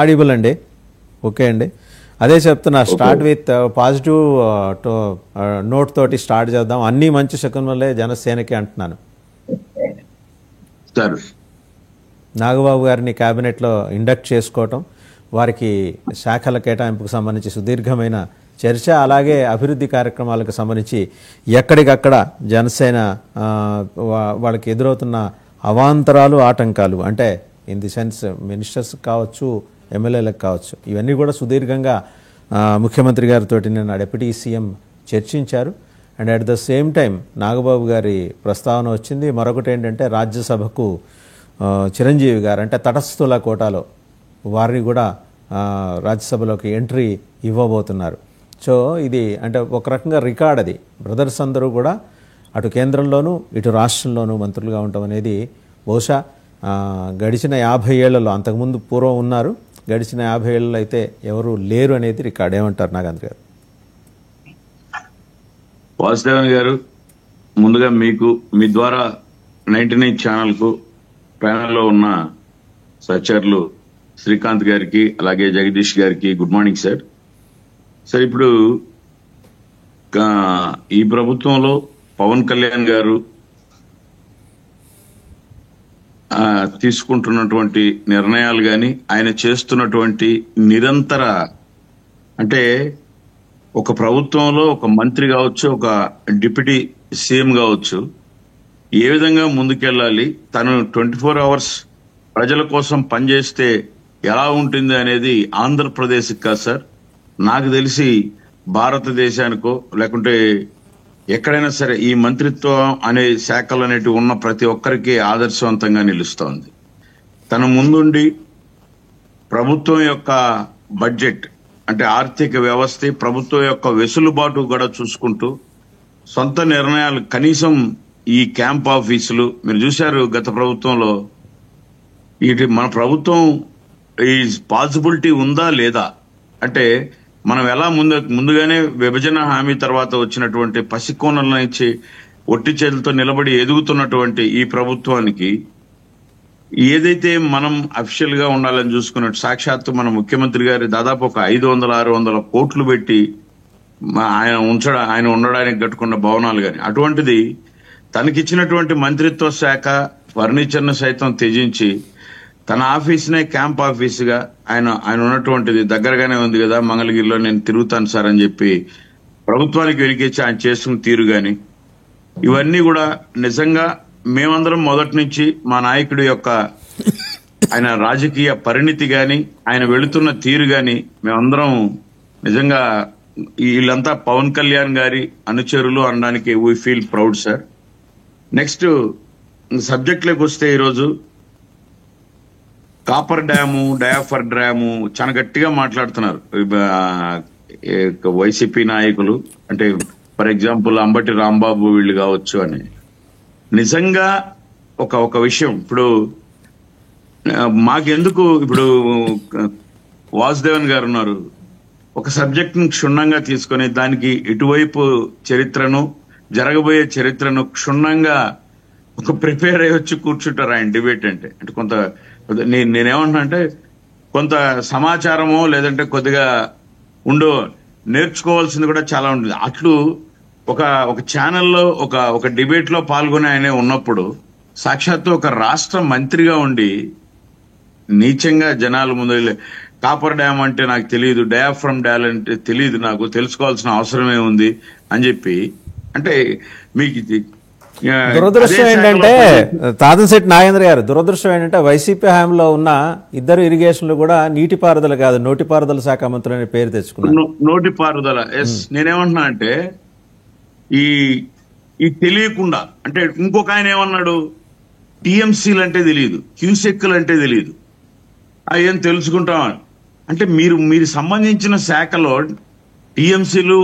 Audible అండి. Okay అండి, అదే చెప్తున్నా. స్టార్ట్ విత్ పాజిటివ్ నోట్ తోటి స్టార్ట్ చేద్దాం. అన్నీ మంచి శకునలే జనసేనకి అంటున్నాను. నాగబాబు గారిని క్యాబినెట్లో ఇండక్ట్ చేసుకోవటం, వారికి శాఖల కేటాయింపుకు సంబంధించి సుదీర్ఘమైన చర్చ, అలాగే అభివృద్ధి కార్యక్రమాలకు సంబంధించి ఎక్కడికక్కడ జనసేన వాళ్ళకి ఎదురవుతున్న అవాంతరాలు, ఆటంకాలు, అంటే ఇన్ ది సెన్స్ మినిస్టర్స్ కావచ్చు, ఎమ్మెల్యేలకు కావచ్చు, ఇవన్నీ కూడా సుదీర్ఘంగా ముఖ్యమంత్రి గారితో నిన్న డిప్యూటీ సీఎం చర్చించారు. And at the same time Nagababu గారి ప్రస్తావన వచ్చింది. మరొకటి ఏంటంటే రాజ్యసభకు చిరంజీవి గారు అంటే తటస్థుల కోటాలో వారిని కూడా రాజ్యసభలోకి ఎంట్రీ ఇవ్వబోతున్నారు. సో ఇది అంటే ఒక రకంగా రికార్డ్. అది బ్రదర్స్ అందరూ కూడా అటు కేంద్రంలోనూ ఇటు రాష్ట్రంలోనూ మంత్రులుగా ఉండటం అనేది బహుశా గడిచిన 50 ఏళ్లలో, అంతకుముందు పూర్వం ఉన్నారు, గడిచిన 50 ఏళ్లలో అయితే ఎవరు లేరు అనేది రికార్డ్. ఏమంటారు నాగేంద్ర గారు? వాసుదేవన్ గారు, ముందుగా మీకు, మీ ద్వారా 99 ఛానల్కు ప్యానెల్లో ఉన్న సహచరులు శ్రీకాంత్ గారికి అలాగే జగదీష్ గారికి గుడ్ మార్నింగ్ సార్. సార్, ఇప్పుడు ఈ ప్రభుత్వంలో పవన్ కళ్యాణ్ గారు తీసుకుంటున్నటువంటి నిర్ణయాలు కానీ, ఆయన చేస్తున్నటువంటి నిరంతర, అంటే ఒక ప్రభుత్వంలో ఒక మంత్రి కావచ్చు, ఒక డిప్యూటీ సీఎం కావచ్చు, ఏ విధంగా ముందుకెళ్ళాలి, తను 24 అవర్స్ ప్రజల కోసం పనిచేస్తే ఎలా ఉంటుంది అనేది ఆంధ్రప్రదేశ్ కాదు సార్, నాకు తెలిసి భారతదేశానికో లేకుంటే ఎక్కడైనా సరే ఈ మంత్రిత్వం అనే శాఖలు అనేటివి ఉన్న ప్రతి ఒక్కరికి ఆదర్శవంతంగా నిలుస్తోంది. తన ముందుండి ప్రభుత్వం యొక్క బడ్జెట్ అంటే ఆర్థిక వ్యవస్థ, ప్రభుత్వం యొక్క వెసులుబాటు కూడా చూసుకుంటూ సొంత నిర్ణయాలు, కనీసం ఈ క్యాంప్ ఆఫీసులు మీరు చూశారు గత ప్రభుత్వంలో, ఇది మన ప్రభుత్వం ఈ పాసిబిలిటీ ఉందా లేదా అంటే, మనం ఎలా ముందుగానే విభజన హామీ తర్వాత వచ్చినటువంటి పసికోణల నుంచి ఒట్టి చేతులతో నిలబడి ఎదుగుతున్నటువంటి ఈ ప్రభుత్వానికి ఏదైతే మనం అఫీషియల్ గా ఉండాలని చూసుకున్నట్టు, సాక్షాత్తు మన ముఖ్యమంత్రి గారి దాదాపు ఒక 500-600 కోట్లు పెట్టి ఆయన ఉండడానికి కట్టుకున్న భవనాలు కానీ, అటువంటిది తనకిచ్చినటువంటి మంత్రిత్వ శాఖ ఫర్నిచర్ ను సైతం త్యజించి తన ఆఫీస్నే క్యాంప్ ఆఫీసుగా ఆయన ఉన్నటువంటిది దగ్గరగానే ఉంది కదా, మంగళగిరిలో నేను తిరుగుతాను సార్ అని చెప్పి ప్రభుత్వానికి వెలికిచ్చి ఆయన చేస్తున్న తీరు గాని, ఇవన్నీ కూడా నిజంగా మేమందరం మొదటి నుంచి మా నాయకుడి యొక్క ఆయన రాజకీయ పరిణితి గాని, ఆయన వెళుతున్న తీరు గాని, మేమందరం నిజంగా వీళ్ళంతా పవన్ కళ్యాణ్ గారి అనుచరులు అనడానికి we feel proud sir. Next subject లోకి వస్తే, ఈరోజు కాపర్ డ్యాము, డయాఫర్ డ్యాము చాలా గట్టిగా మాట్లాడుతున్నారు వైసీపీ నాయకులు. అంటే ఫర్ ఎగ్జాంపుల్ అంబటి రాంబాబు వీళ్ళు కావచ్చు అని. నిజంగా ఒక విషయం, ఇప్పుడు మాకెందుకు, ఇప్పుడు వాసుదేవన్ గారు ఉన్నారు, ఒక సబ్జెక్ట్ ను క్షుణ్ణంగా తీసుకొని దానికి ఇటువైపు చరిత్రను, జరగబోయే చరిత్రను క్షుణ్ణంగా ఒక ప్రిపేర్ అయ్యి వచ్చి కూర్చుంటారు ఆయన డిబేట్ అంటే. అంటే కొంత నేనేమంటున్నా అంటే, కొంత సమాచారమో లేదంటే కొద్దిగా నేర్చుకోవాల్సింది కూడా చాలా ఉంటుంది. అట్లు ఒక ఛానల్లో ఒక డిబేట్ లో పాల్గొని ఆయన ఉన్నప్పుడు, సాక్షాత్తు ఒక రాష్ట్ర మంత్రిగా ఉండి నీచంగా జనాల ముందు కాపర్ డ్యామ్ అంటే నాకు తెలియదు, డయాఫ్రమ్ డ్యామ్ అంటే తెలియదు, నాకు తెలుసుకోవాల్సిన అవసరమే ఉంది అని చెప్పి, అంటే మీకు దురదృష్టం ఏంటంటే తాతంశెట్టి నాగేంద్ర గారు, దురదృష్టం ఏంటంటే వైసీపీ హయాంలో ఉన్న ఇద్దరు ఇరిగేషన్లు కూడా నీటిపారుదల కాదు, నోటిపారుదల శాఖ మంత్రులు అనే పేరు తెచ్చుకున్నారు. నోటిపారుదల. నేనేమంటున్నా అంటే, ఈ తెలియకుండా, అంటే ఇంకొక ఆయన ఏమన్నాడు, టీఎంసీలు అంటే తెలియదు, క్యూసెక్కులు అంటే తెలియదు, అవేం తెలుసుకుంటాం అంటే, మీరు సంబంధించిన శాఖలో టీఎంసీలు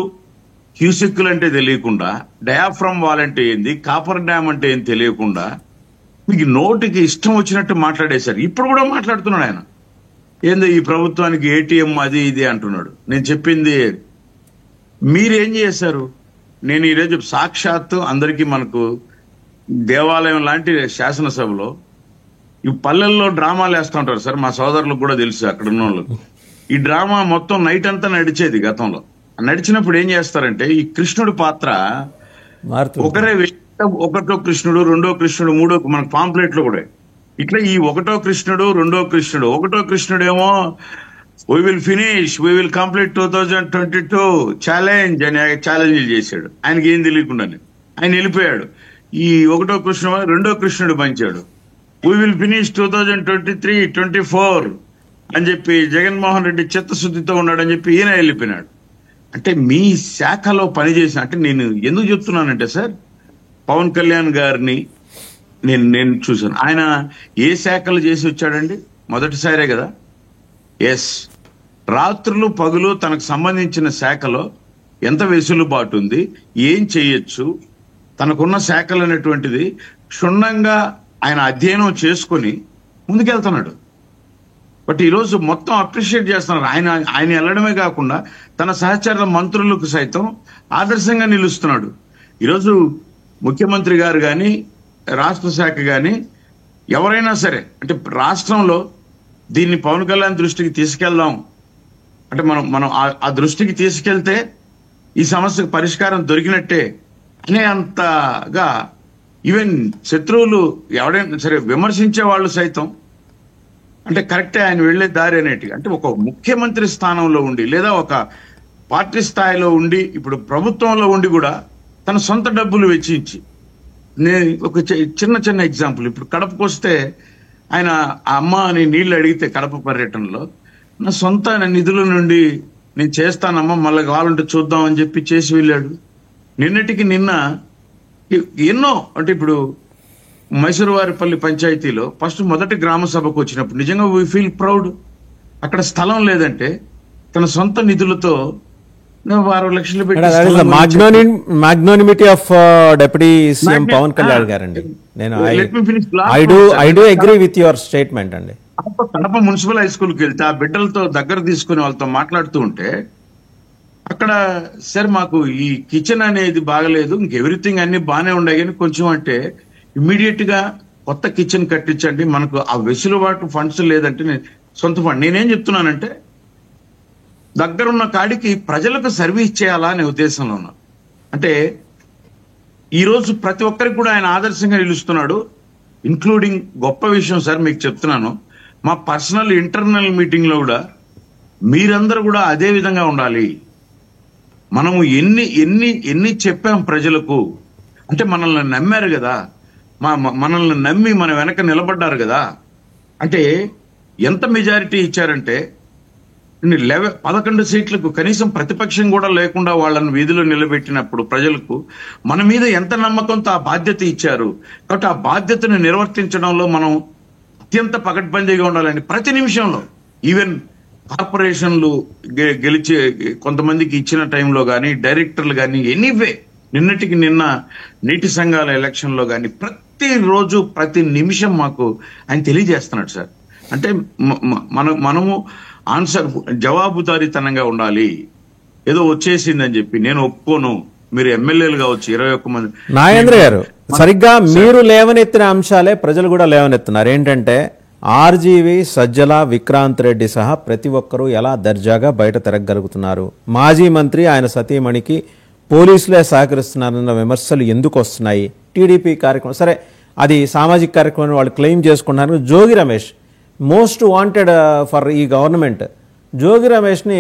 క్యూసెక్కులు అంటే తెలియకుండా, డయాఫ్రమ్ వాల్ అంటే ఏంది, కాపర్ డ్యామ్ అంటే ఏం తెలియకుండా మీకు నోటికి ఇష్టం వచ్చినట్టు మాట్లాడేశారు. ఇప్పుడు కూడా మాట్లాడుతున్నాడు ఆయన, ఏందో ఈ ప్రభుత్వానికి ఏటీఎం అది ఇది అంటున్నాడు. నేను చెప్పింది మీరేం చేశారు? నేను ఈరోజు సాక్షాత్తు అందరికీ, మనకు దేవాలయం లాంటి శాసనసభలో ఈ పల్లెల్లో డ్రామాలు వేస్తూ ఉంటారు సార్, మా సోదరులకు కూడా తెలుసు అక్కడ ఉన్న వాళ్ళకు. ఈ డ్రామా మొత్తం నైట్ అంతా నడిచేది గతంలో. నడిచినప్పుడు ఏం చేస్తారంటే ఈ కృష్ణుడి పాత్ర ఒకరే ఒకటో కృష్ణుడు, రెండో కృష్ణుడు, మూడో, మన పాంప్లెట్ లో కూడా ఇట్లా ఈ ఒకటో కృష్ణుడు, రెండో కృష్ణుడు. ఒకటో కృష్ణుడు ఏమో we will finish, we will complete 2022 challenge అని ఛాలెంజ్ చేశాడు. ఆయనకి ఏం తెలియకుండానే ఆయన వెళ్ళిపోయాడు. ఈ ఒకటో కృష్ణుడు, రెండో కృష్ణుడు పంచాడు, వీ విల్ ఫినిష్ 2023-24 అని చెప్పి జగన్మోహన్ రెడ్డి చిత్తశుద్ధితో ఉన్నాడని చెప్పి ఈయన వెళ్ళిపోయినాడు. అంటే మీ శాఖలో పనిచేసిన, అంటే నేను ఎందుకు చెప్తున్నానంటే సార్, పవన్ కళ్యాణ్ గారిని నేను చూశాను. ఆయన ఏ శాఖలు చేసి వచ్చాడండి? మొదటిసారే కదా. ఎస్, రాత్రులు పగులు తనకు సంబంధించిన శాఖలో ఎంత వెసులుబాటు ఉంది, ఏం చేయొచ్చు, తనకున్న శాఖలు అనేటువంటిది క్షుణ్ణంగా ఆయన అధ్యయనం చేసుకొని ముందుకెళ్తున్నాడు. బట్ ఈరోజు మొత్తం అప్రిషియేట్ చేస్తున్నారు. ఆయన వెళ్ళడమే కాకుండా తన సహచర మంత్రులకు సైతం ఆదర్శంగా నిలుస్తున్నాడు. ఈరోజు ముఖ్యమంత్రి గారు కానీ, రాష్ట్ర శాఖ కానీ, ఎవరైనా సరే అంటే రాష్ట్రంలో దీన్ని పవన్ కళ్యాణ్ దృష్టికి తీసుకెళ్దాం అంటే మనం ఆ దృష్టికి తీసుకెళ్తే ఈ సమస్యకు పరిష్కారం దొరికినట్టే అనే అంతగా ఈవెన్ శత్రువులు ఎవడైనా సరే విమర్శించే వాళ్ళు సైతం అంటే కరెక్టే ఆయన వెళ్లే దారి అనేటివి. అంటే ఒక ముఖ్యమంత్రి స్థానంలో ఉండి లేదా ఒక పార్టీ స్థాయిలో ఉండి ఇప్పుడు ప్రభుత్వంలో ఉండి కూడా తన సొంత డబ్బులు వెచ్చించి, నేను ఒక చిన్న ఎగ్జాంపుల్, ఇప్పుడు కడపకు వస్తే ఆయన ఆ అమ్మ అని నీళ్లు అడిగితే కడప పర్యటనలో నా సొంత నిధుల నుండి నేను చేస్తానమ్మా, మళ్ళీ కావాలంటే చూద్దాం అని చెప్పి చేసి వెళ్ళాడు. నిన్నటికి నిన్న ఎన్నో, అంటే ఇప్పుడు మైసూరువారిపల్లి పంచాయతీలో ఫస్ట్ మొదటి గ్రామ సభకు వచ్చినప్పుడు నిజంగా వీ ఫీల్ ప్రౌడ్. అక్కడ స్థలం లేదంటే తన సొంత నిధులతో 6 లక్షలు పెట్టి magnanimity of deputy CM Pawan Kalyan గారండి. నేను I do agree with your statement అండి. కడప మున్సిపల్ హై స్కూల్కి వెళ్తే ఆ బిడ్డలతో దగ్గర తీసుకుని వాళ్ళతో మాట్లాడుతూ ఉంటే అక్కడ సార్ మాకు ఈ కిచెన్ అనేది బాగలేదు, ఇంకెవ్రీథింగ్ అన్ని బాగానే ఉన్నాయి కానీ కొంచెం అంటే ఇమ్మీడియట్ గా కొత్త కిచెన్ కట్టించండి, మనకు ఆ వెసులుబాటు ఫండ్స్ లేదంటే సొంత ఫండ్. నేనేం చెప్తున్నానంటే దగ్గరున్న కాడికి ప్రజలకు సర్వీస్ చేయాలా అనే ఉద్దేశంలో ఉన్నా. అంటే ఈరోజు ప్రతి ఒక్కరికి కూడా ఆయన ఆదర్శంగా నిలుస్తున్నాడు, ఇంక్లూడింగ్ గొప్ప విషయం సార్ మీకు చెప్తున్నాను, మా పర్సనల్ ఇంటర్నల్ మీటింగ్ లో కూడా మీరందరూ కూడా అదే విధంగా ఉండాలి. మనము ఎన్ని చెప్పాం ప్రజలకు, అంటే మనల్ని నమ్మారు కదా, మనల్ని నమ్మి మన వెనక నిలబడ్డారు కదా. అంటే ఎంత మెజారిటీ ఇచ్చారంటే 11 సీట్లకు కనీసం ప్రతిపక్షం కూడా లేకుండా వాళ్ళని వీధిలో నిలబెట్టినప్పుడు ప్రజలకు మన మీద ఎంత నమ్మకంతో ఆ బాధ్యత ఇచ్చారు. కాబట్టి ఆ బాధ్యతను నిర్వర్తించడంలో మనం అత్యంత పకడ్బందీగా ఉండాలండి. ప్రతి నిమిషంలో ఈవెన్ కార్పొరేషన్లు గెలిచే కొంతమందికి ఇచ్చిన టైంలో కానీ, డైరెక్టర్లు కానీ, ఎనీవే నిన్నటికి నిన్న నీటి సంఘాల ఎలక్షన్ లో కానీ ప్రతిరోజు ప్రతి నిమిషం మాకు ఆయన తెలియజేస్తున్నాడు సార్. అంటే మనము ఆన్సర్ జవాబుదారీతనంగా ఉండాలి. ఏదో వచ్చేసిందని చెప్పి నేను ఒప్పుకోను. మీరు ఎమ్మెల్యేలు కావచ్చు 21 మంది. నాగేంద్ర గారు, సరిగ్గా మీరు లేవనెత్తిన అంశాలే ప్రజలు కూడా లేవనెత్తున్నారు. ఏంటంటే ఆర్జీవి, సజ్జల, విక్రాంత్ రెడ్డి సహా ప్రతి ఒక్కరూ ఎలా దర్జాగా బయట తిరగగలుగుతున్నారు, మాజీ మంత్రి ఆయన సతీమణికి పోలీసులే సహకరిస్తున్నారన్న విమర్శలు ఎందుకు వస్తున్నాయి, టీడీపీ కార్యక్రమం సరే అది సామాజిక కార్యక్రమం వాళ్ళు క్లెయిమ్ చేసుకుంటున్నారు. Jogi Ramesh most wanted for ఈ గవర్నమెంట్, జోగి రమేష్ని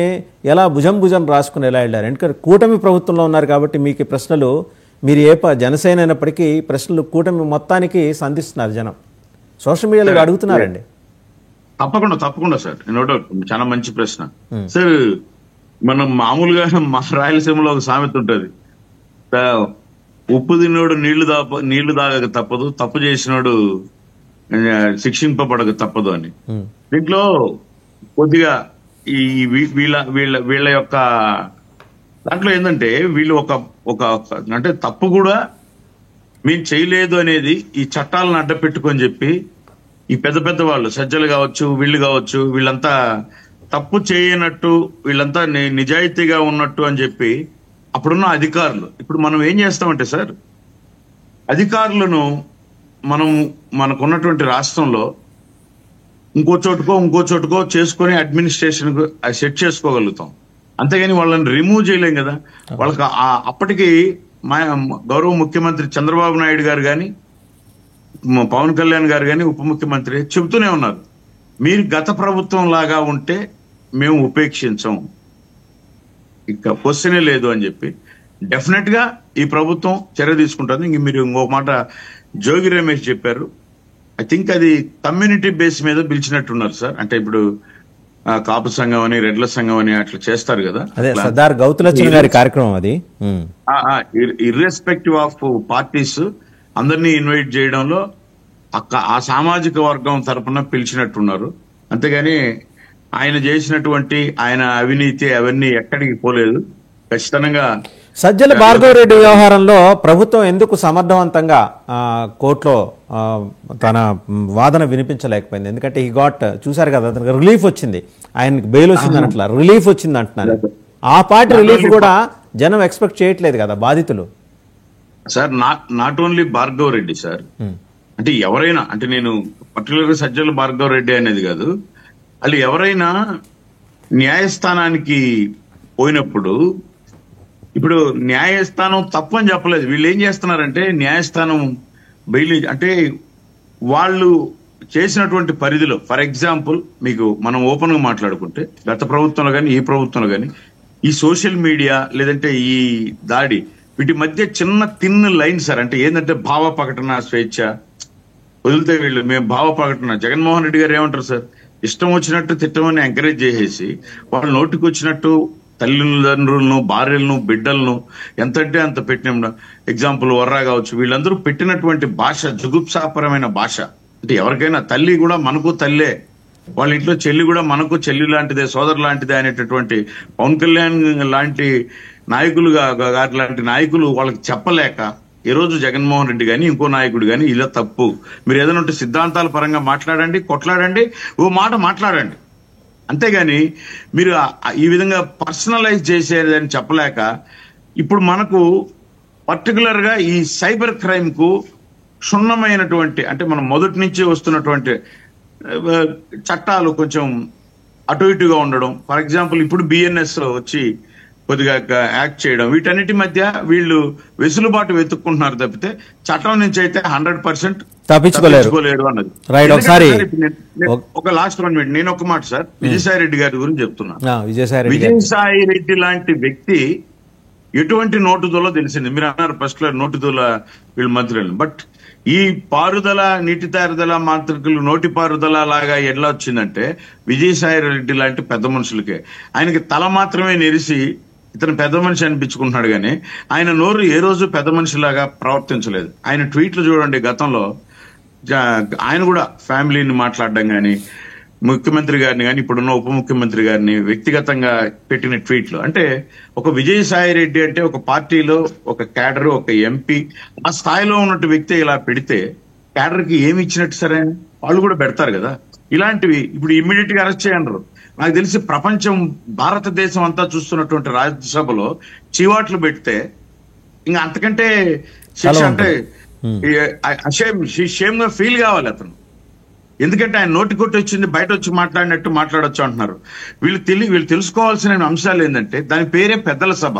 ఎలా భుజం రాసుకుని ఎలా వెళ్ళారు? ఎందుకంటే కూటమి ప్రభుత్వంలో ఉన్నారు కాబట్టి మీకు ప్రశ్నలు, మీరు జనసేన అయినప్పటికీ ప్రశ్నలు కూటమి మొత్తానికి సంధిస్తున్నారు జనం, సోషల్ మీడియాలో అడుగుతున్నారండి. తప్పకుండా సార్, చాలా మంచి ప్రశ్న సార్. మనం మామూలుగా మా రాయలసీమలో ఒక సామెత ఉంటది, ఉప్పు తిన్నోడు నీళ్లు తాగక తప్పదు, తప్పు చేసినోడు శిక్షింపబడక తప్పదు అని. దీంట్లో కొద్దిగా ఈ వీళ్ళ యొక్క దాంట్లో ఏంటంటే వీళ్ళు ఒక అంటే తప్పు కూడా మేము చేయలేదు అనేది ఈ చట్టాలను అడ్డ పెట్టుకొని చెప్పి ఈ పెద్ద వాళ్ళు సజ్జలు కావచ్చు, వీళ్ళు కావచ్చు, వీళ్ళంతా తప్పు చేయనట్టు, వీళ్ళంతా నిజాయితీగా ఉన్నట్టు అని చెప్పి అప్పుడున్న అధికారులు. ఇప్పుడు మనం ఏం చేస్తామంటే సార్, అధికారులను మనకున్నటువంటి రాష్ట్రంలో ఇంకో చోటుకో చేసుకొని అడ్మినిస్ట్రేషన్ సెట్ చేసుకోగలుగుతాం. అంతేగాని వాళ్ళని రిమూవ్ చేయలేం కదా. వాళ్ళకి అప్పటికి గౌరవ ముఖ్యమంత్రి చంద్రబాబు నాయుడు గారు కానీ, పవన్ కళ్యాణ్ గారు కానీ, ఉప ముఖ్యమంత్రి చెబుతూనే ఉన్నారు, మీరు గత ప్రభుత్వం లాగా ఉంటే మేము ఉపేక్షించం, ఇక క్వశ్చనే లేదు అని చెప్పి డెఫినెట్ గా ఈ ప్రభుత్వం చర్య తీసుకుంటుంది. మీరు ఇంకో మాట జోగి రమేష్ చెప్పారు, ఐ థింక్ అది కమ్యూనిటీ బేస్ మీద పిలిచినట్టున్నారు సార్. అంటే ఇప్పుడు కాపు సంఘం అని, రెడ్ల సంఘం అని అట్లా చేస్తారు కదా, అదే సర్దార్ గౌతులచ్చన్ గారి కార్యక్రమం అది. ఇర్రెస్పెక్టివ్ ఆఫ్ పార్టీస్ అందరినీ ఇన్వైట్ చేయడంలో ఆ సామాజిక వర్గం తరపున పిలిచినట్టున్నారు. అంతేగాని ఆయన చేసినటువంటి ఆయన అవినీతి అవన్నీ ఎక్కడికి పోలేదు. ఖచ్చితంగా సజ్జల భార్గవ రెడ్డి వ్యవహారంలో ప్రభుత్వం ఎందుకు సమర్థవంతంగా కోర్టులో తన వాదన వినిపించలేకపోయింది? ఎందుకంటే ఈ గాట్ చూసారు కదా, అతనికి రిలీఫ్ వచ్చింది, ఆయనకి బెయిల్ వచ్చింది అనట్లా, రిలీఫ్ వచ్చింది అంటున్నారు. ఆ పార్టీ రిలీఫ్ కూడా జనం ఎక్స్పెక్ట్ చేయట్లేదు కదా బాధితులు. Sir not only Bhargava Reddy sir, అంటే ఎవరైనా, అంటే నేను పర్టికులర్గా సజ్జల భార్గవ రెడ్డి అనేది కాదు, వాళ్ళు ఎవరైనా న్యాయస్థానానికి పోయినప్పుడు, ఇప్పుడు న్యాయస్థానం తప్పు అని చెప్పలేదు, వీళ్ళు ఏం చేస్తున్నారంటే న్యాయస్థానం బెయిల్ అంటే వాళ్ళు చేసినటువంటి పరిధిలో, ఫర్ ఎగ్జాంపుల్ మీకు మనం ఓపెన్ గా మాట్లాడుకుంటే గత ప్రభుత్వంలో కానీ ఈ ప్రభుత్వంలో కానీ ఈ సోషల్ మీడియా లేదంటే ఈ దాడి వీటి మధ్య చిన్న తిన్ లైన్ సార్. అంటే ఏంటంటే భావ ప్రకటన స్వేచ్ఛ వదిలితే వీళ్ళు మేము భావ ప్రకటన, జగన్మోహన్ రెడ్డి గారు ఏమంటారు సార్, ఇష్టం వచ్చినట్టు తిట్టమని ఎంకరేజ్ చేసేసి వాళ్ళ నోటికి వచ్చినట్టు తల్లిదండ్రులను, భార్యలను, బిడ్డలను ఎంతంటే అంత పెట్టిన ఎగ్జాంపుల్ వర్రా కావచ్చు, వీళ్ళందరూ పెట్టినటువంటి భాష జుగుప్సాపరమైన భాష. అంటే ఎవరికైనా తల్లి కూడా మనకు తల్లే, వాళ్ళ ఇంట్లో చెల్లి కూడా మనకు చెల్లి లాంటిదే, సోదరు లాంటిదే అనేటటువంటి పవన్ కళ్యాణ్ లాంటి గారి లాంటి నాయకులు వాళ్ళకి చెప్పలేక ఈ రోజు జగన్మోహన్ రెడ్డి కానీ ఇంకో నాయకుడు కానీ ఇలా తప్పు, మీరు ఏదైనా ఉంటే సిద్ధాంతాల పరంగా మాట్లాడండి, కొట్లాడండి, ఓ మాట మాట్లాడండి, అంతేగాని మీరు ఈ విధంగా పర్సనలైజ్ చేసేదని చెప్పలేక ఇప్పుడు మనకు పర్టికులర్ గా ఈ సైబర్ క్రైమ్ కు క్షుణ్ణమైనటువంటి, అంటే మనం మొదటి నుంచి వస్తున్నటువంటి చట్టాలు కొంచెం అటు ఇటుగా ఉండడం. ఫర్ ఎగ్జాంపుల్ ఇప్పుడు బిఎన్ఎస్ వచ్చి కొద్దిగా యాక్ట్ చేయడం, వీటన్నిటి మధ్య వీళ్ళు వెసులుబాటు వెతుక్కుంటున్నారు తప్పితే చట్టం నుంచి అయితే 100% తప్పించుకోలేరు అన్నది. ఒక లాస్ట్ 1 minute నేను ఒక మాట సార్, విజయసాయి రెడ్డి గారి గురించి చెప్తున్నా. విజయసాయి రెడ్డి లాంటి వ్యక్తి ఎటువంటి నోటుదోలో తెలిసింది. మీరు అన్నారు ఫస్ట్ లో నోటుదోల వీళ్ళ మంత్రులు, బట్ ఈ పారుదల నీటిపారుదల మంత్రులు నోటి పారుదల లాగా ఎట్లా వచ్చిందంటే విజయసాయి రెడ్డి లాంటి పెద్ద మనుషులకే. ఆయనకి తల మాత్రమే నెరిసి ఇతను పెద్ద మనిషి అనిపించుకుంటున్నాడు కానీ ఆయన నోరు ఏ రోజు పెద్ద మనిషిలాగా ప్రవర్తించలేదు. ఆయన ట్వీట్లు చూడండి, గతంలో ఆయన కూడా ఫ్యామిలీని మాట్లాడడం కానీ, ముఖ్యమంత్రి గారిని కానీ, ఇప్పుడున్న ఉప ముఖ్యమంత్రి గారిని వ్యక్తిగతంగా పెట్టిన ట్వీట్లు. అంటే ఒక విజయసాయి రెడ్డి అంటే ఒక పార్టీలో ఒక క్యాడర్, ఒక ఎంపీ, ఆ స్థాయిలో ఉన్నట్టు వ్యక్తి ఇలా పెడితే క్యాడర్ కి ఏమి ఇచ్చినట్టు సరే వాళ్ళు కూడా పెడతారు కదా. ఇలాంటివి ఇప్పుడు ఇమ్మీడియట్ గా అరెస్ట్ చేయనరు. నాకు తెలిసి ప్రపంచం, భారతదేశం అంతా చూస్తున్నటువంటి రాజ్యసభలో చీవాట్లు పెడితే ఇంకా అంతకంటే శిక్ష అంటే షేమ్ గా ఫీల్ కావాలి అతను. ఎందుకంటే ఆయన నోటి కొట్టి వచ్చింది బయట వచ్చి మాట్లాడినట్టు మాట్లాడొచ్చు అంటున్నారు. వీళ్ళు తెలుసుకోవాల్సిన అంశాలు ఏంటంటే దాని పేరే పెద్దల సభ.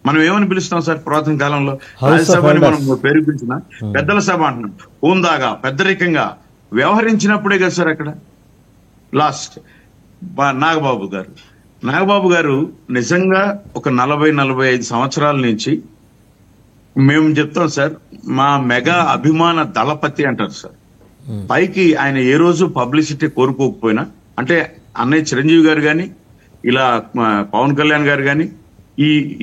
మనం ఏమని పిలుస్తాం సార్ పురాతన కాలంలో, రాజ్యసభని మనం పేరు పిలిచిన పెద్దల సభ అంటున్నాం. హోందాగా పెద్దరికంగా వ్యవహరించినప్పుడే కదా సార్ అక్కడ. లాస్ట్ నాగబాబు గారు నిజంగా ఒక 40-45 సంవత్సరాల నుంచి మేము చెప్తాం సార్, మా మెగా అభిమాన దళపతి అంటారు సార్. పైకి ఆయన ఏ రోజు పబ్లిసిటీ కోరుకోకపోయినా, అంటే అన్నయ్య చిరంజీవి గారు కానీ, ఇలా పవన్ కళ్యాణ్ గారు కానీ,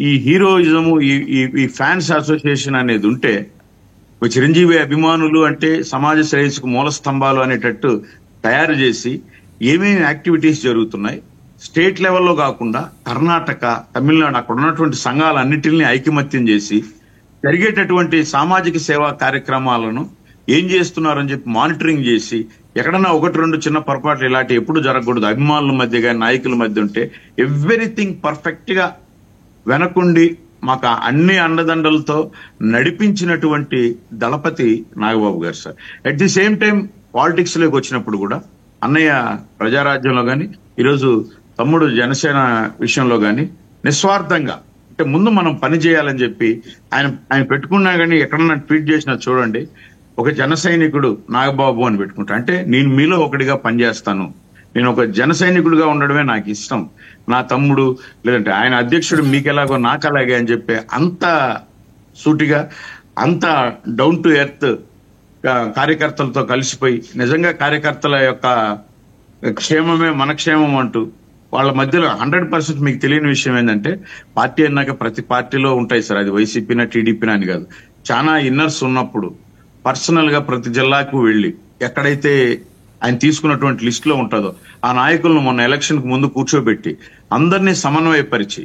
ఈ హీరోయిజము, ఈ ఫ్యాన్స్ అసోసియేషన్ అనేది ఉంటే, చిరంజీవి అభిమానులు అంటే సమాజ శ్రేయస్సుకు మూల స్తంభాలు అనేటట్టు తయారు చేసి ఏమేమి యాక్టివిటీస్ జరుగుతున్నాయి స్టేట్ లెవెల్లో కాకుండా కర్ణాటక, తమిళనాడు అక్కడ ఉన్నటువంటి సంఘాలన్నిటిని ఐకమత్యం చేసి జరిగేటటువంటి సామాజిక సేవా కార్యక్రమాలను ఏం చేస్తున్నారని చెప్పి మానిటరింగ్ చేసి, ఎక్కడన్నా 1-2 చిన్న పొరపాట్లు ఇలాంటి ఎప్పుడు జరగకూడదు, అభిమానుల మధ్య కానీ నాయకుల మధ్య ఉంటే ఎవ్రీథింగ్ పర్ఫెక్ట్ గా వెనకుండి మాకు అన్ని అండదండలతో నడిపించినటువంటి దళపతి నాగబాబు గారు sir. At the same time politics లోకి వచ్చినప్పుడు కూడా అన్నయ్య ప్రజారాజ్యంలో కానీ ఈరోజు తమ్ముడు జనసేన విషయంలో కానీ నిస్వార్థంగా, అంటే ముందు మనం పని చేయాలని చెప్పి ఆయన పెట్టుకున్నా కానీ ఎక్కడన్నా ట్వీట్ చేసినా చూడండి, ఒక జన సైనికుడు నాగబాబు అని పెట్టుకుంటా, అంటే నేను మీలో ఒకటిగా పనిచేస్తాను, నేను ఒక జన సైనికుడిగా ఉండడమే నాకు ఇష్టం, నా తమ్ముడు లేదంటే ఆయన అధ్యక్షుడు మీకెలాగో నాకు అలాగే అని చెప్పి అంత సూటిగా, అంత డౌన్ టు ఎర్త్ కార్యకర్తలతో కలిసిపోయి, నిజంగా కార్యకర్తల యొక్క క్షేమమే మన క్షేమం అంటూ వాళ్ళ మధ్యలో 100% మీకు తెలియని విషయం ఏంటంటే, పార్టీ అన్నాక ప్రతి పార్టీలో ఉంటాయి సార్, అది వైసీపీనా టీడీపీనా అని కాదు, చాలా ఇన్నర్స్ ఉన్నప్పుడు పర్సనల్ గా ప్రతి జిల్లాకు వెళ్ళి ఎక్కడైతే ఆయన తీసుకున్నటువంటి లిస్ట్ లో ఉంటుందో ఆ నాయకులను మొన్న ఎలక్షన్ కు ముందు కూర్చోబెట్టి అందరినీ సమన్వయపరిచి,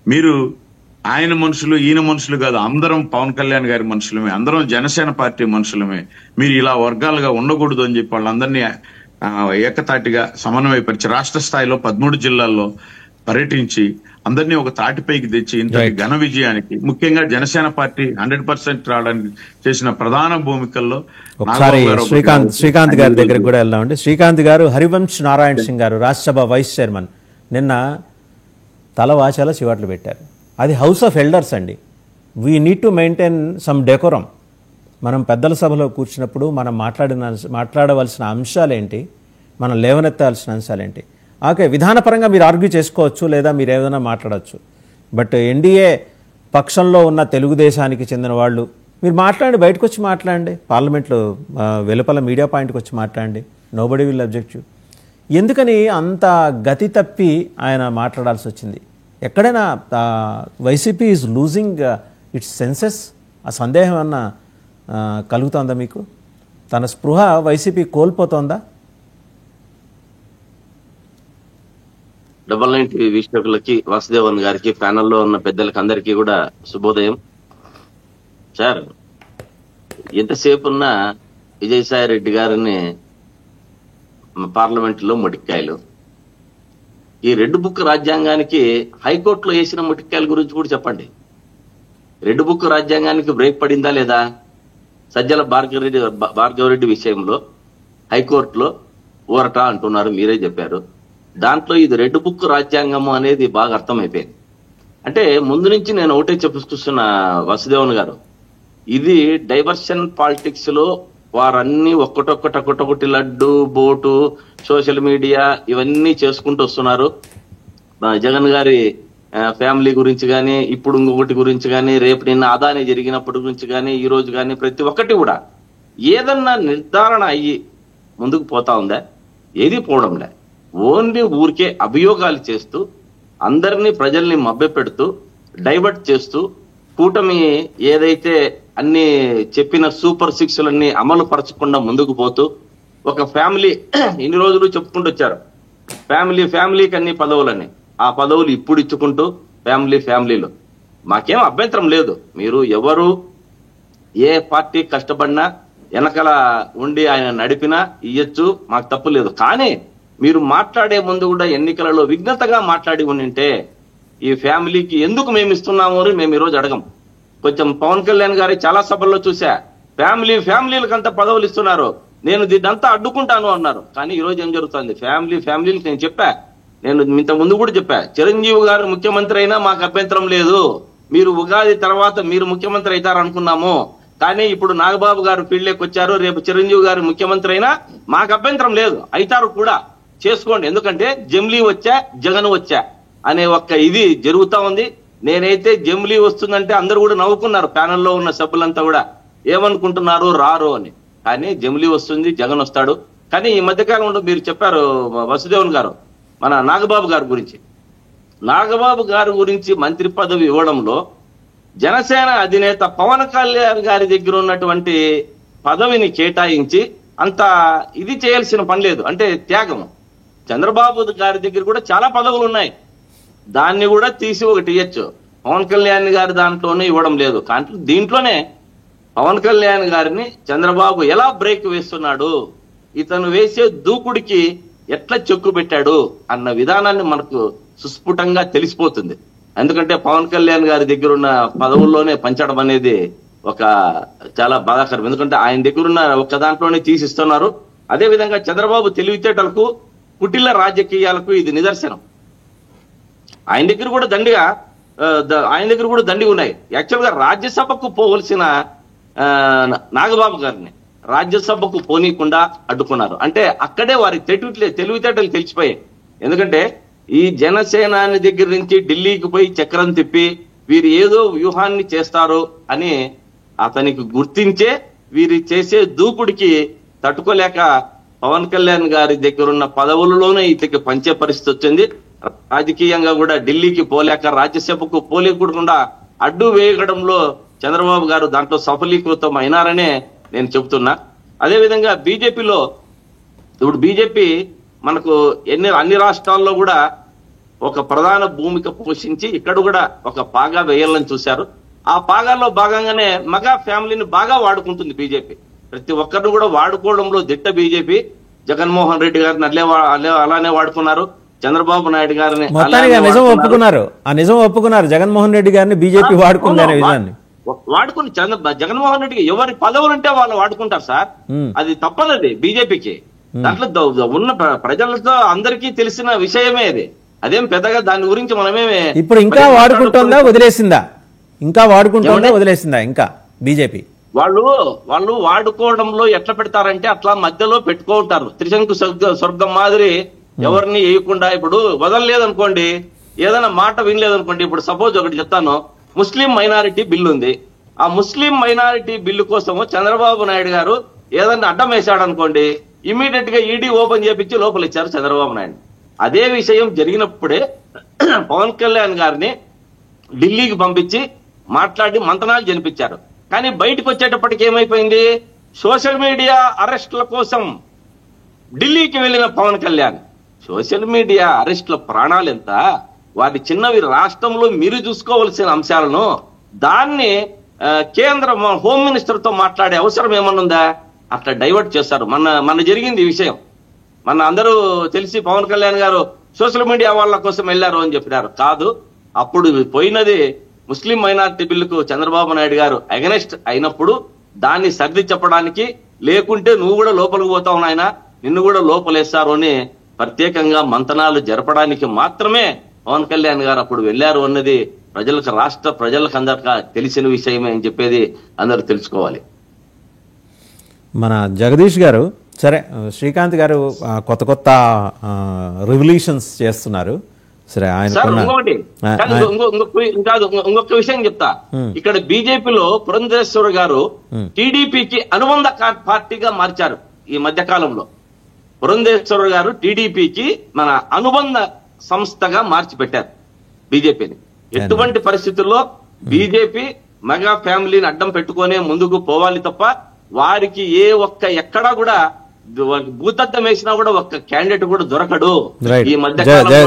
మీరు ఆయన మనుషులు ఈయన మనుషులు కాదు, అందరం పవన్ కళ్యాణ్ గారి మనుషులమే, అందరం జనసేన పార్టీ మనుషులమే, మీరు ఇలా వర్గాలుగా ఉండకూడదు అని చెప్పి వాళ్ళందరినీ ఏకతాటిగా సమన్వయపరిచి రాష్ట్ర స్థాయిలో 13 జిల్లాల్లో పర్యటించి అందరినీ ఒక తాటిపైకి తెచ్చి ఇంతటి ఘన విజయానికి, ముఖ్యంగా జనసేన పార్టీ 100% రావడానికి చేసిన ప్రధాన భూమికల్లో ఒకసారి శ్రీకాంత్ గారి దగ్గరికి కూడా వెళ్దామండి. శ్రీకాంత్ గారు, హరివంశ్ నారాయణ సింగ్ గారు రాజ్యసభ వైస్ చైర్మన్ నిన్న తల వాచాల చివాట్లు పెట్టారు. అది హౌస్ ఆఫ్ ఎల్డర్స్ అండి. We need to maintain some decorum. మనం పెద్దల సభలో కూర్చున్నప్పుడు మనం మాట్లాడవలసిన అంశాలేంటి, మనం లేవనెత్తాల్సిన అంశాలేంటి. ఓకే, విధానపరంగా మీరు ఆర్గ్యూ చేసుకోవచ్చు లేదా మీరు ఏదైనా మాట్లాడవచ్చు, బట్ ఎన్డీఏ పక్షంలో ఉన్న తెలుగుదేశానికి చెందిన వాళ్ళు మీరు మాట్లాడండి, బయటకు వచ్చి మాట్లాడండి, పార్లమెంట్లో వెలుపల మీడియా పాయింట్కి వచ్చి మాట్లాడండి, నోబడీ విల్ అబ్జెక్ట్ యూ. ఎందుకని అంత గతి తప్పి ఆయన మాట్లాడాల్సి వచ్చింది? ఎక్కడైనా YCP is losing its senses? ఆ సందేహం అన్నా కలుగుతుందా మీకు? తన స్పృహ వైసీపీ కోల్పోతోందా? 99 టీవీ వీక్షకులకి, వాసుదేవన్ గారికి, ప్యానెల్లో ఉన్న పెద్దలకి అందరికీ కూడా శుభోదయం. సార్, ఎంతసేపు ఉన్న విజయసాయి రెడ్డి గారిని పార్లమెంట్ లో మొటిక్కాయలు, ఈ రెడ్ బుక్ రాజ్యాంగానికి హైకోర్టులో వేసిన మొటిక్కాయల గురించి కూడా చెప్పండి. రెడ్ బుక్ రాజ్యాంగానికి బ్రేక్ పడిందా లేదా? సజ్జల భార్గవరెడ్డి విషయంలో హైకోర్టులో ఊరట అంటున్నారు, మీరే చెప్పారు. దాంట్లో ఇది రెడ్ బుక్ రాజ్యాంగము అనేది బాగా అర్థమైపోయింది. అంటే ముందు నుంచి నేను ఒకటే చెప్పుకొస్తున్నా వసుదేవన్ గారు, ఇది డైవర్షన్ పాలిటిక్స్ లో వారన్నీ ఒక్కటొక్కటి లడ్డు బోటు సోషల్ మీడియా ఇవన్నీ చేసుకుంటూ వస్తున్నారు. జగన్ గారి ఫ్యామిలీ గురించి కానీ, ఇప్పుడు ఇంకొకటి గురించి కానీ, రేపు నిన్న అదాని జరిగినప్పటి గురించి కానీ, ఈ రోజు కానీ ప్రతి ఒక్కటి కూడా ఏదన్నా నిర్ధారణ అయ్యి ముందుకు పోతా ఉందా? ఏది పోవడంలే. ఓన్లీ ఊరికే అభియోగాలు చేస్తూ అందరినీ ప్రజల్ని మభ్యపెడుతూ డైవర్ట్ చేస్తూ కూటమి ఏదైతే అన్ని చెప్పిన సూపర్ 6లన్నీ అమలు పరచకుండా ముందుకు పోతూ ఒక ఫ్యామిలీ ఇన్ని రోజులు చెప్పుకుంటూ వచ్చారు, ఫ్యామిలీకి అన్ని పదవులని, ఆ పదవులు ఇప్పుడు ఇచ్చుకుంటూ ఫ్యామిలీలో మాకేం అభ్యంతరం లేదు. మీరు ఎవరు ఏ పార్టీ కష్టపడినా వెనకల ఉండి ఆయన నడిపినా ఇయ్యచ్చు, మాకు తప్పు లేదు. కానీ మీరు మాట్లాడే ముందు కూడా ఎన్నికలలో విఘ్నతగా మాట్లాడి ఉండింటే ఈ ఫ్యామిలీకి ఎందుకు మేము ఇస్తున్నాము అని మేము ఈరోజు అడగం. కొంచెం పవన్ కళ్యాణ్ గారి చాలా సభల్లో చూసా, ఫ్యామిలీలకు అంతా పదవులు ఇస్తున్నారు, నేను దీన్నంతా అడ్డుకుంటాను అన్నారు. కానీ ఈ రోజు ఏం జరుగుతుంది? ఫ్యామిలీలకు నేను చెప్పా, నేను ఇంత ముందు కూడా చెప్పా, చిరంజీవి గారు ముఖ్యమంత్రి అయినా మాకు అభ్యంతరం లేదు, మీరు ఉగాది తర్వాత మీరు ముఖ్యమంత్రి అవుతారనుకున్నాము, కానీ ఇప్పుడు నాగబాబు గారు ఫీల్డ్లోకి వచ్చారు, రేపు చిరంజీవి గారు ముఖ్యమంత్రి అయినా మాకు అభ్యంతరం లేదు, అవుతారు కూడా, చేసుకోండి, ఎందుకంటే జమ్లీ వచ్చా జగన్ వచ్చా అనే ఒక్క ఇది జరుగుతా ఉంది. నేనైతే జమ్లీ వస్తుందంటే అందరూ కూడా నవ్వుకున్నారు, ప్యానెల్లో ఉన్న సభ్యులంతా కూడా ఏమనుకుంటున్నారు రారు అని. కానీ జమ్లీ వస్తుంది, జగన్ వస్తాడు. కానీ ఈ మధ్యకాలంలో మీరు చెప్పారు వసుదేవన్ గారు మన నాగబాబు గారి గురించి మంత్రి పదవి ఇవ్వడంలో జనసేన అధినేత పవన్ కళ్యాణ్ గారి దగ్గర ఉన్నటువంటి పదవిని కేటాయించి అంత ఇది చేయాల్సిన పని లేదు. అంటే త్యాగము. చంద్రబాబు గారి దగ్గర కూడా చాలా పదవులు ఉన్నాయి, దాన్ని కూడా తీసి ఒకటి ఇవ్వచ్చు. పవన్ కళ్యాణ్ గారి దాంట్లోనే ఇవ్వడం లేదు. కానీ దీంట్లోనే పవన్ కళ్యాణ్ గారిని చంద్రబాబు ఎలా బ్రేక్ వేస్తున్నాడు, ఇతను వేసే దూకుడికి ఎట్లా చెక్కు పెట్టాడు అన్న విధానాన్ని మనకు సుస్ఫుటంగా తెలిసిపోతుంది. ఎందుకంటే పవన్ కళ్యాణ్ గారి దగ్గర ఉన్న పదవుల్లోనే పంచడం అనేది ఒక చాలా బాధాకరం. ఎందుకంటే ఆయన దగ్గర ఉన్న ఒక్క దాంట్లోనే తీసిస్తున్నారు, అదేవిధంగా చంద్రబాబు తెలివితేటలకు కుటిల రాజకీయాలకు ఇది నిదర్శనం. ఆయన దగ్గర కూడా దండిగా ఉన్నాయి. యాక్చువల్ గా రాజ్యసభకు పోవలసిన నాగబాబు గారిని రాజ్యసభకు పోనీయకుండా అడ్డుకున్నారు. అంటే అక్కడే వారి తెలివితేటలు తెలిసిపోయాయి. ఎందుకంటే ఈ జనసేనాని దగ్గర నుంచి ఢిల్లీకి పోయి చక్రం తిప్పి వీరు ఏదో వ్యూహాన్ని చేస్తారు అని అతనికి గుర్తించే వీరి చేసే దూకుడికి తట్టుకోలేక పవన్ కళ్యాణ్ గారి దగ్గర ఉన్న పదవులలోనే ఇతనికి పంచే పరిస్థితి వచ్చింది. రాజకీయంగా కూడా ఢిల్లీకి పోలేక రాజ్యసభకు పోలేకుండా అడ్డు వేయడంలో చంద్రబాబు గారు దాంట్లో సఫలీకృతం అయినారనే నేను చెబుతున్నా. అదేవిధంగా బీజేపీలో ఇప్పుడు బీజేపీ మనకు అన్ని రాష్ట్రాల్లో కూడా ఒక ప్రధాన భూమిక పోషించి ఇక్కడ కూడా ఒక పాగా వేయాలని చూశారు. ఆ పాగాల్లో భాగంగానే మగా ఫ్యామిలీని బాగా వాడుకుంటుంది బీజేపీ. ప్రతి ఒక్కరిని కూడా వాడుకోవడంలో దిట్ట బీజేపీ. జగన్మోహన్ రెడ్డి గారిని అలానే వాడుకున్నారు, చంద్రబాబు నాయుడు గారిని నిజం ఒప్పుకున్నారు. జగన్మోహన్ రెడ్డి గారిని బీజేపీ వాడుకుంది అనే విధాన్ని వాడుకుని జగన్మోహన్ రెడ్డికి ఎవరి పదవులు ఉంటే వాళ్ళు వాడుకుంటారు సార్. అది తప్పదది బీజేపీకి. దాంట్లో ఉన్న ప్రజలతో అందరికీ తెలిసిన విషయమే అది. అదేం పెద్దగా దాని గురించి మనమేమే ఇప్పుడు ఇంకా వాడుకుంటుందా వదిలేసిందా ఇంకా బీజేపీ వాళ్ళు వాడుకోవడంలో ఎట్లా పెడతారంటే అట్లా మధ్యలో పెట్టుకుంటారు. త్రిశంకు స్వర్గం మాదిరి ఎవరిని వేయకుండా. ఇప్పుడు వదలలేదనుకోండి, ఏదైనా మాట వినలేదనుకోండి. ఇప్పుడు సపోజ్ ఒకటి చెప్తాను, ముస్లిం మైనారిటీ బిల్లు ఉంది. ఆ ముస్లిం మైనారిటీ బిల్లు కోసము చంద్రబాబు నాయుడు గారు ఏదన్నా అడ్డం వేశాడు అనుకోండి, ఇమీడియట్ గా ఈడీ ఓపెన్ చేపించి లోపల ఇచ్చారు చంద్రబాబు నాయుడు. అదే విషయం జరిగినప్పుడే పవన్ కళ్యాణ్ గారిని ఢిల్లీకి పంపించి మాట్లాడి మంతనాలు జరిపించారు. కానీ బయటకు వచ్చేటప్పటికి ఏమైపోయింది, సోషల్ మీడియా అరెస్టుల కోసం ఢిల్లీకి వెళ్ళిన పవన్ కళ్యాణ్ సోషల్ మీడియా అరెస్టుల ప్రాణాలు ఎంత, వారి చిన్నవి రాష్ట్రంలో మీరు చూసుకోవలసిన అంశాలను దాన్ని కేంద్ర హోమ్ మినిస్టర్ తో మాట్లాడే అవసరం ఏమన్నుందా? అట్లా డైవర్ట్ చేస్తారు. మన జరిగింది ఈ విషయం. మన అందరూ తెలిసి పవన్ కళ్యాణ్ గారు సోషల్ మీడియా వాళ్ళ కోసం వెళ్ళారు అని చెప్పినారు. కాదు, అప్పుడు పోయినది ముస్లిం మైనారిటీ బిల్లుకు చంద్రబాబు నాయుడు గారు అగెనెస్ట్ అయినప్పుడు దాన్ని సర్ది చెప్పడానికి, లేకుంటే నువ్వు కూడా లోపలికి పోతావు నాయన, నిన్ను కూడా లోపలేస్తారు అని ప్రత్యేకంగా మంతనాలు జరపడానికి మాత్రమే పవన్ కళ్యాణ్ గారు అప్పుడు వెళ్లారు అన్నది రాష్ట్ర ప్రజలకు అందరికీ తెలిసిన విషయమే అని చెప్పేది అందరూ తెలుసుకోవాలి. మన జగదీష్ గారు, సరే శ్రీకాంత్ గారు కొత్త రెవల్యూషన్స్ చేస్తున్నారు. సరే ఆయన ఇంకొక విషయం చెప్తా. ఇక్కడ బీజేపీలో పురంధేశ్వర్ గారు టీడీపీకి అనుబంధ పార్టీగా మార్చారు. ఈ మధ్య కాలంలో పురంధేశ్వర్ గారు టీడీపీకి మన అనుబంధ సంస్థగా మార్చి పెట్టారు బీజేపీని. ఎటువంటి పరిస్థితుల్లో బీజేపీ మెగా ఫ్యామిలీని అడ్డం పెట్టుకునే ముందుకు పోవాలి తప్ప వారికి ఎక్కడా కూడా భూతద్దం వేసినా కూడా ఒక్క క్యాండిడేట్ కూడా దొరకడు. ఈ మధ్య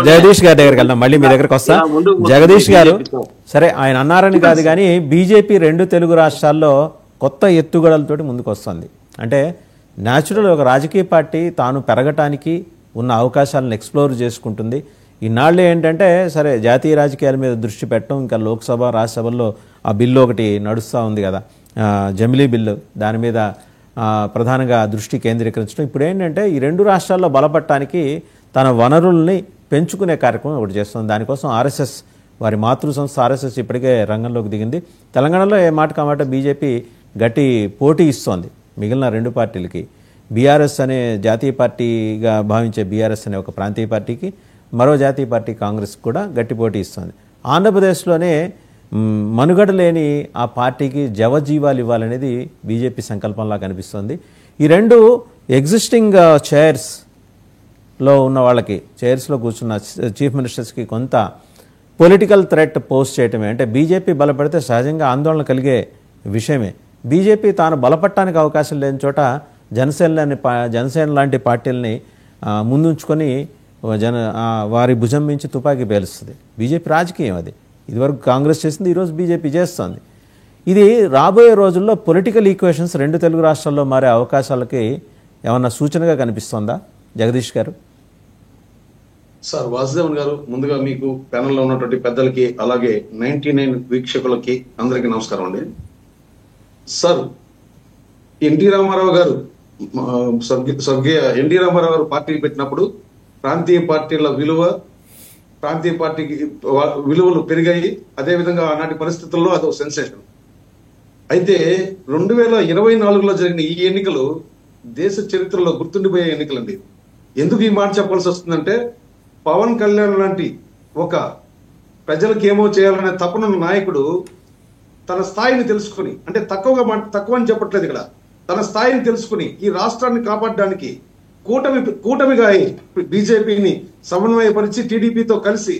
జగదీష్ గారి దగ్గరికి వెళ్దాం, మళ్ళీ మీ దగ్గరకు వస్తా. జగదీష్ గారు, సరే ఆయన అన్నారని కాదు కానీ బీజేపీ 2 తెలుగు రాష్ట్రాల్లో కొత్త ఎత్తుగడలతోటి ముందుకు వస్తుంది. అంటే న్యాచురల్ ఒక రాజకీయ పార్టీ తాను పెరగటానికి ఉన్న అవకాశాలను ఎక్స్ప్లోర్ చేసుకుంటుంది. ఈనాళ్ళు ఏంటంటే సరే జాతీయ రాజకీయాల మీద దృష్టి పెట్టడం, ఇంకా లోక్సభ రాజ్యసభల్లో ఆ బిల్లు ఒకటి నడుస్తూ ఉంది కదా, జమిలీ బిల్లు, దాని మీద ప్రధానంగా దృష్టి కేంద్రీకరించడం. ఇప్పుడు ఏంటంటే ఈ 2 రాష్ట్రాల్లో బలపడటానికి తన వనరుల్ని పెంచుకునే కార్యక్రమం ఒకటి చేస్తుంది. దానికోసం ఆర్ఎస్ఎస్, వారి మాతృ సంస్థ ఆర్ఎస్ఎస్ ఇప్పటికే రంగంలోకి దిగింది. తెలంగాణలో ఏ మాట కామాట బీజేపీ గట్టి పోటీ ఇస్తోంది మిగిలిన 2 పార్టీలకి. బీఆర్ఎస్ అనే జాతీయ పార్టీగా భావించే బీఆర్ఎస్ అనే ఒక ప్రాంతీయ పార్టీకి, మరో జాతీయ పార్టీ కాంగ్రెస్ కూడా గట్టి పోటీ ఇస్తుంది. ఆంధ్రప్రదేశ్లోనే మనుగడ లేని ఆ పార్టీకి జవజీవాలు ఇవ్వాలనేది బీజేపీ సంకల్పంలా కనిపిస్తుంది. ఈ 2 ఎగ్జిస్టింగ్ చైర్స్లో ఉన్న వాళ్ళకి, చైర్స్లో కూర్చున్న చీఫ్ మినిస్టర్స్కి కొంత పొలిటికల్ థ్రెట్ పోస్ట్ చేయటమే. అంటే బీజేపీ బలపడితే సహజంగా ఆందోళన కలిగే విషయమే. బీజేపీ తాను బలపడటానికి అవకాశం లేని చోట జనసేన లాంటి పార్టీలని ముందుంచుకొని వారి భుజం మించి తుపాకీ పేలుస్తుంది. బీజేపీ రాజకీయం అది. ఇదివరకు కాంగ్రెస్ చేసింది, ఈరోజు బీజేపీ చేస్తుంది. ఇది రాబోయే రోజుల్లో పొలిటికల్ ఈక్వేషన్స్ 2 తెలుగు రాష్ట్రాల్లో మారే అవకాశాలకి ఏమన్నా సూచనగా కనిపిస్తోందా జగదీష్ గారు? సార్ వాసుదేవన్ గారు, ముందుగా మీకు ప్యానెల్లో ఉన్నటువంటి పెద్దలకి అలాగే 99 వీక్షకులకి అందరికీ నమస్కారం అండి. సార్, ఎన్టీ రామారావు గారు స్వర్గీయ ఎన్టీ రామారావు గారు పార్టీ పెట్టినప్పుడు ప్రాంతీయ పార్టీల విలువ, ప్రాంతీయ పార్టీకి విలువలు పెరిగాయి. అదేవిధంగా ఆనాటి పరిస్థితుల్లో అదో సెన్సేషన్. అయితే 2024లో జరిగిన ఈ ఎన్నికలు దేశ చరిత్రలో గుర్తుండిపోయే ఎన్నికలండి. ఎందుకు ఈ మాట చెప్పాల్సి వస్తుందంటే, పవన్ కళ్యాణ్ లాంటి ఒక ప్రజలకు ఏమో చేయాలనే తపనున్న నాయకుడు తన స్థాయిని తెలుసుకుని, అంటే తక్కువ అని చెప్పట్లేదు ఇక్కడ, తన స్థాయిని తెలుసుకుని ఈ రాష్ట్రాన్ని కాపాడడానికి కూటమిగా బీజేపీని సమన్వయపరిచి టీడీపీతో కలిసి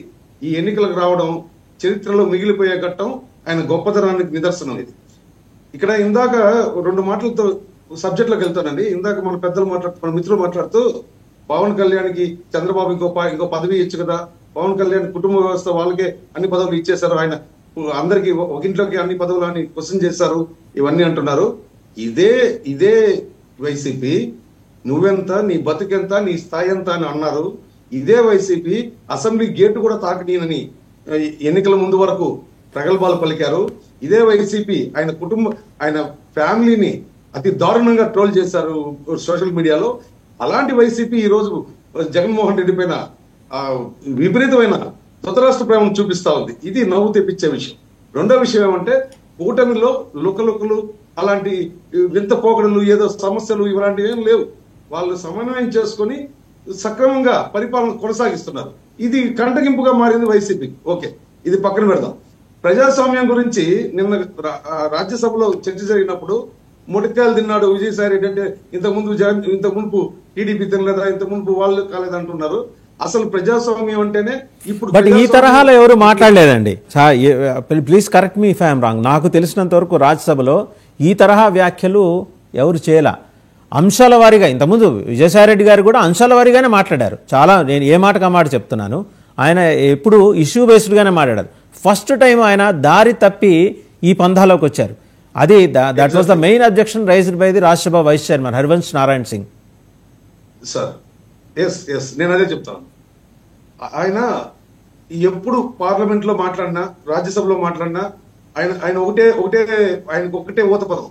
ఈ ఎన్నికలకు రావడం చరిత్రలో మిగిలిపోయే ఘట్టం, ఆయన గొప్పతనానికి నిదర్శనం ఇది. ఇక్కడ ఇందాక 2 మాటలతో సబ్జెక్ట్లోకి వెళ్తానండి. ఇందాక మన మిత్రులు మాట్లాడుతూ పవన్ కళ్యాణ్కి చంద్రబాబు ఇంకో పదవి ఇచ్చు కదా, పవన్ కళ్యాణ్ కుటుంబ వ్యవస్థ వాళ్ళకే అన్ని పదవులు ఇచ్చేశారు, ఆయన అందరికి ఒక ఇంట్లోకి అన్ని పదవులు అని క్వశ్చన్ చేశారు, ఇవన్నీ అంటున్నారు. ఇదే వైసీపీ నువ్వెంత, నీ బతుకెంత, నీ స్థాయి ఎంత అని అన్నారు. ఇదే వైసీపీ అసెంబ్లీ గేటు కూడా తాకనీనని ఎన్నికల ముందు వరకు ప్రగల్భాలు పలికారు. ఇదే వైసీపీ ఆయన ఫ్యామిలీని అతి దారుణంగా ట్రోల్ చేశారు సోషల్ మీడియాలో. అలాంటి వైసీపీ ఈ రోజు జగన్మోహన్ రెడ్డి పైన విపరీతమైన ధృతరాష్ట్ర ప్రేమను చూపిస్తా ఉంది. ఇది నవ్వు తెప్పించే విషయం. రెండో విషయం ఏమంటే, కూటమిలో లుకలుకలు అలాంటి వింత పోకడలు, ఏదో సమస్యలు ఇలాంటివి ఏం లేవు. వాళ్ళు సమన్వయం చేసుకుని సక్రమంగా పరిపాలన కొనసాగిస్తున్నారు. ఇది కంటగింపుగా మారింది వైసీపీ. ఓకే, ఇది పక్కన పెడదాం. ప్రజాస్వామ్యం గురించి నిన్న రాజ్యసభలో చర్చ జరిగినప్పుడు మొటికాయలు తిన్నాడు విజయసాయి రెడ్డి అంటే, ఇంతకుముందు టీడీపీ తినలేదా, ఇంతకుముందు వాళ్ళు కాలేదంటున్నారు. అసలు ప్రజాస్వామ్యం అంటేనే ఇప్పుడు. బట్ ఈ తరహాలో ఎవరు మాట్లాడలేదండి. Please correct me if I'm wrong. నాకు తెలిసినంత వరకు రాజ్యసభలో ఈ తరహా వ్యాఖ్యలు ఎవరు చేయలా. అంశాల వారీగా ఇంతకుముందు విజయసాయిరెడ్డి గారు కూడా అంశాల వారీగానే మాట్లాడారు. చాలా, నేను ఏ మాటగా మాట చెప్తున్నాను, ఆయన ఎప్పుడు ఇష్యూ బేస్డ్గానే మాట్లాడారు. ఫస్ట్ టైం ఆయన దారి తప్పి ఈ పంధాలోకి వచ్చారు. అది that was the main objection raised by the Rajya Sabha vice chairman Harivansh Narayan Singh. Sir yes నేను అదే చెప్తాను. ఆయన ఎప్పుడు పార్లమెంట్ లో మాట్లాడినా, రాజ్యసభలో మాట్లాడినా ఆయన ఆయనకు ఒకటే ఊత పదం,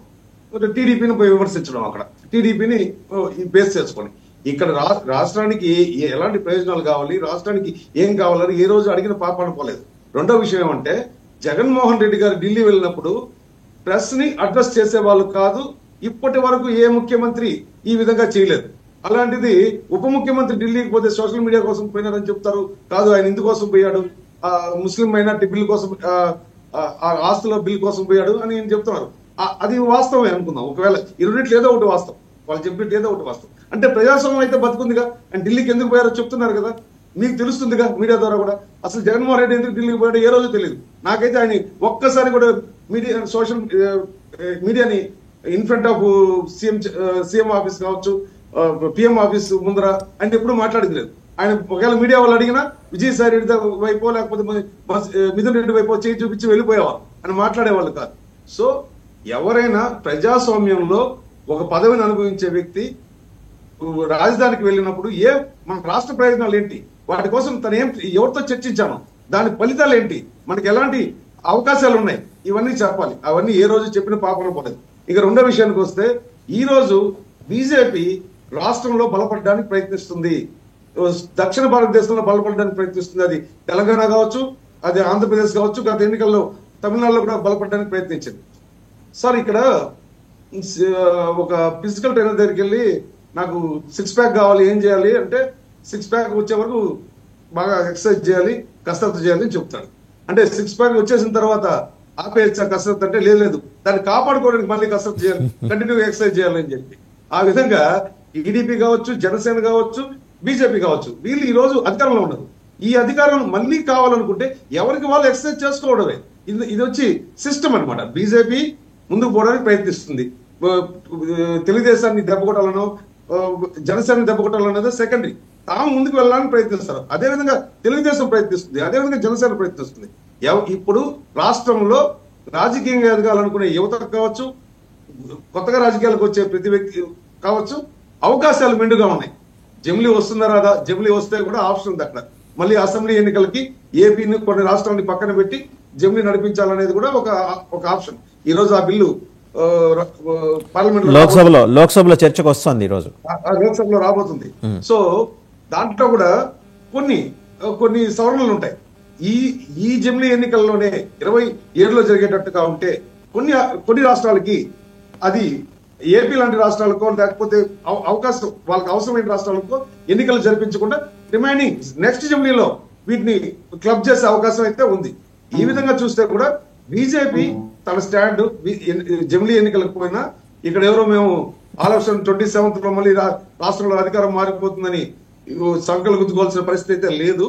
టీడీపీని విమర్శించడం. అక్కడ టీడీపీని బేస్ చేసుకొని ఇక్కడ రాష్ట్రానికి ఎలాంటి ప్రయోజనాలు కావాలి, రాష్ట్రానికి ఏం కావాలని ఏ రోజు అడిగిన పాపాన పోలేదు. రెండో విషయం ఏమంటే, జగన్మోహన్ రెడ్డి గారు ఢిల్లీ వెళ్ళినప్పుడు ప్రెస్ ని అడ్రస్ చేసే వాళ్ళు కాదు. ఇప్పటి వరకు ఏ ముఖ్యమంత్రి ఈ విధంగా చేయలేదు. అలాంటిది ఉప ముఖ్యమంత్రి ఢిల్లీకి పోతే సోషల్ మీడియా కోసం పోయినారని చెప్తారు. కాదు, ఆయన ఇందుకోసం పోయాడు, ముస్లిం మైనార్టీ బిల్ కోసం, ఆస్తుల బిల్ కోసం పోయాడు అని చెప్తున్నారు. అది వాస్తవమే అనుకుందాం. ఒకవేళ ఈ రెండిట్లు ఏదో ఒకటి వాస్తవం, వాళ్ళు చెప్పినట్టు ఏదో ఒకటి వాస్తవం. అంటే ప్రజాస్వామ్యం అయితే బతుకుందిగా. ఆయన ఢిల్లీకి ఎందుకు పోయారో చెప్తున్నారు కదా, మీకు తెలుస్తుందిగా మీడియా ద్వారా కూడా. అసలు జగన్మోహన్ రెడ్డి ఎందుకు ఢిల్లీకి పోయాడో ఏ రోజు తెలియదు. నాకైతే ఆయన ఒక్కసారి కూడా సోషల్ మీడియాని in front of CM office కావచ్చు, పిఎం ఆఫీస్ ముందర ఆయన ఎప్పుడు మాట్లాడింది లేదు. ఆయన ఒకవేళ మీడియా వాళ్ళు అడిగినా విజయసాయి రెడ్డి వైపో లేకపోతే మిథున్ రెడ్డి వైపో చేయి చూపించి వెళ్ళిపోయేవాళ్ళు, ఆయన మాట్లాడేవాళ్ళు కాదు. సో ఎవరైనా ప్రజాస్వామ్యంలో ఒక పదవిని అనుభవించే వ్యక్తి రాజధానికి వెళ్ళినప్పుడు మన రాష్ట్ర ప్రయోజనాలు ఏంటి, వాటి కోసం తను ఎవరితో చర్చించాను, దాని ఫలితాలు ఏంటి, మనకి ఎలాంటి అవకాశాలు ఉన్నాయి, ఇవన్నీ చెప్పాలి. అవన్నీ ఏ రోజు చెప్పిన పాపన పోలేదు. ఇక రెండో విషయానికి వస్తే, ఈ రోజు బీజేపీ రాష్ట్రంలో బలపడడానికి ప్రయత్నిస్తుంది, దక్షిణ భారతదేశంలో బలపడడానికి ప్రయత్నిస్తుంది. అది తెలంగాణ కావచ్చు, అది ఆంధ్రప్రదేశ్ కావచ్చు, గత ఎన్నికల్లో తమిళనాడులో కూడా బలపడడానికి ప్రయత్నించింది. సార్ ఇక్కడ ఒక ఫిజికల్ ట్రైనర్ దగ్గరికి వెళ్ళి నాకు 6 ప్యాక్ కావాలి, ఏం చేయాలి అంటే 6 ప్యాక్ వచ్చే వరకు బాగా ఎక్సర్సైజ్ చేయాలి, కసరత్తు చేయాలి అని చెప్తాడు. అంటే 6 ప్యాక్ వచ్చేసిన తర్వాత ఆపేయచ్చా కసరత్తు అంటే లేదు, దాన్ని కాపాడుకోవడానికి మళ్ళీ కసరత్తు చేయాలి, కంటిన్యూగా ఎక్సర్సైజ్ చేయాలని చెప్పి. ఆ విధంగా టీడీపీ కావచ్చు, జనసేన కావచ్చు, బీజేపీ కావచ్చు, వీళ్ళు ఈ రోజు అధికారంలో ఉన్నారు. ఈ అధికారం మళ్ళీ కావాలనుకుంటే ఎవరికి వాళ్ళు ఎక్సర్సైజ్ చేసుకోవడమే. ఇది వచ్చి సిస్టమ్ అనమాట. బీజేపీ ముందుకు పోవడానికి ప్రయత్నిస్తుంది. తెలుగుదేశాన్ని దెబ్బకొట్టాలనో జనసేన దెబ్బకొట్టాలన్నది సెకండరీ. తాము ముందుకు వెళ్ళడానికి ప్రయత్నిస్తారు. అదేవిధంగా తెలుగుదేశం ప్రయత్నిస్తుంది, అదేవిధంగా జనసేన ప్రయత్నిస్తుంది. ఇప్పుడు రాష్ట్రంలో రాజకీయంగా ఎదగాలనుకునే యువత కావచ్చు, కొత్తగా రాజకీయాలకు వచ్చే ప్రతి వ్యక్తి కావచ్చు, అవకాశాలు మెండుగా ఉన్నాయి. జమిలీ వస్తుందా రాదా, జమిలీ వస్తే కూడా ఆప్షన్ ఉంది అక్కడ. మళ్ళీ అసెంబ్లీ ఎన్నికలకి ఏపీని కొన్ని రాష్ట్రాలని పక్కన పెట్టి జమిలీ నడిపించాలనేది కూడా ఒక ఆప్షన్. ఈ రోజు ఆ బిల్లు పార్లమెంట్ లోక్సభలో చర్చకు వస్తుంది ఈరోజు. లోక్సభలో రాబోతుంది. సో దాంట్లో కూడా కొన్ని సవరణలు ఉంటాయి. ఈ జమిలీ ఎన్నికల్లోనే 27లో జరిగేటట్టుగా ఉంటే కొన్ని రాష్ట్రాలకి, అది ఏపీ లాంటి రాష్ట్రాలకో లేకపోతే అవకాశం వాళ్ళకి అవసరమైన రాష్ట్రాలకో ఎన్నికలు జరిపించకుండా రిమైనింగ్ నెక్స్ట్ జమిలీలో వీటిని క్లబ్ చేసే అవకాశం అయితే ఉంది. ఈ విధంగా చూస్తే కూడా బీజేపీ తన స్టాండ్ జమిలీ ఎన్నికలకు పోయినా ఇక్కడ ఎవరో మేము ఆలోచన 27లో మళ్ళీ రాష్ట్రంలో అధికారం మారిపోతుందని సంకలు గుద్దుకోవాల్సిన పరిస్థితి అయితే లేదు.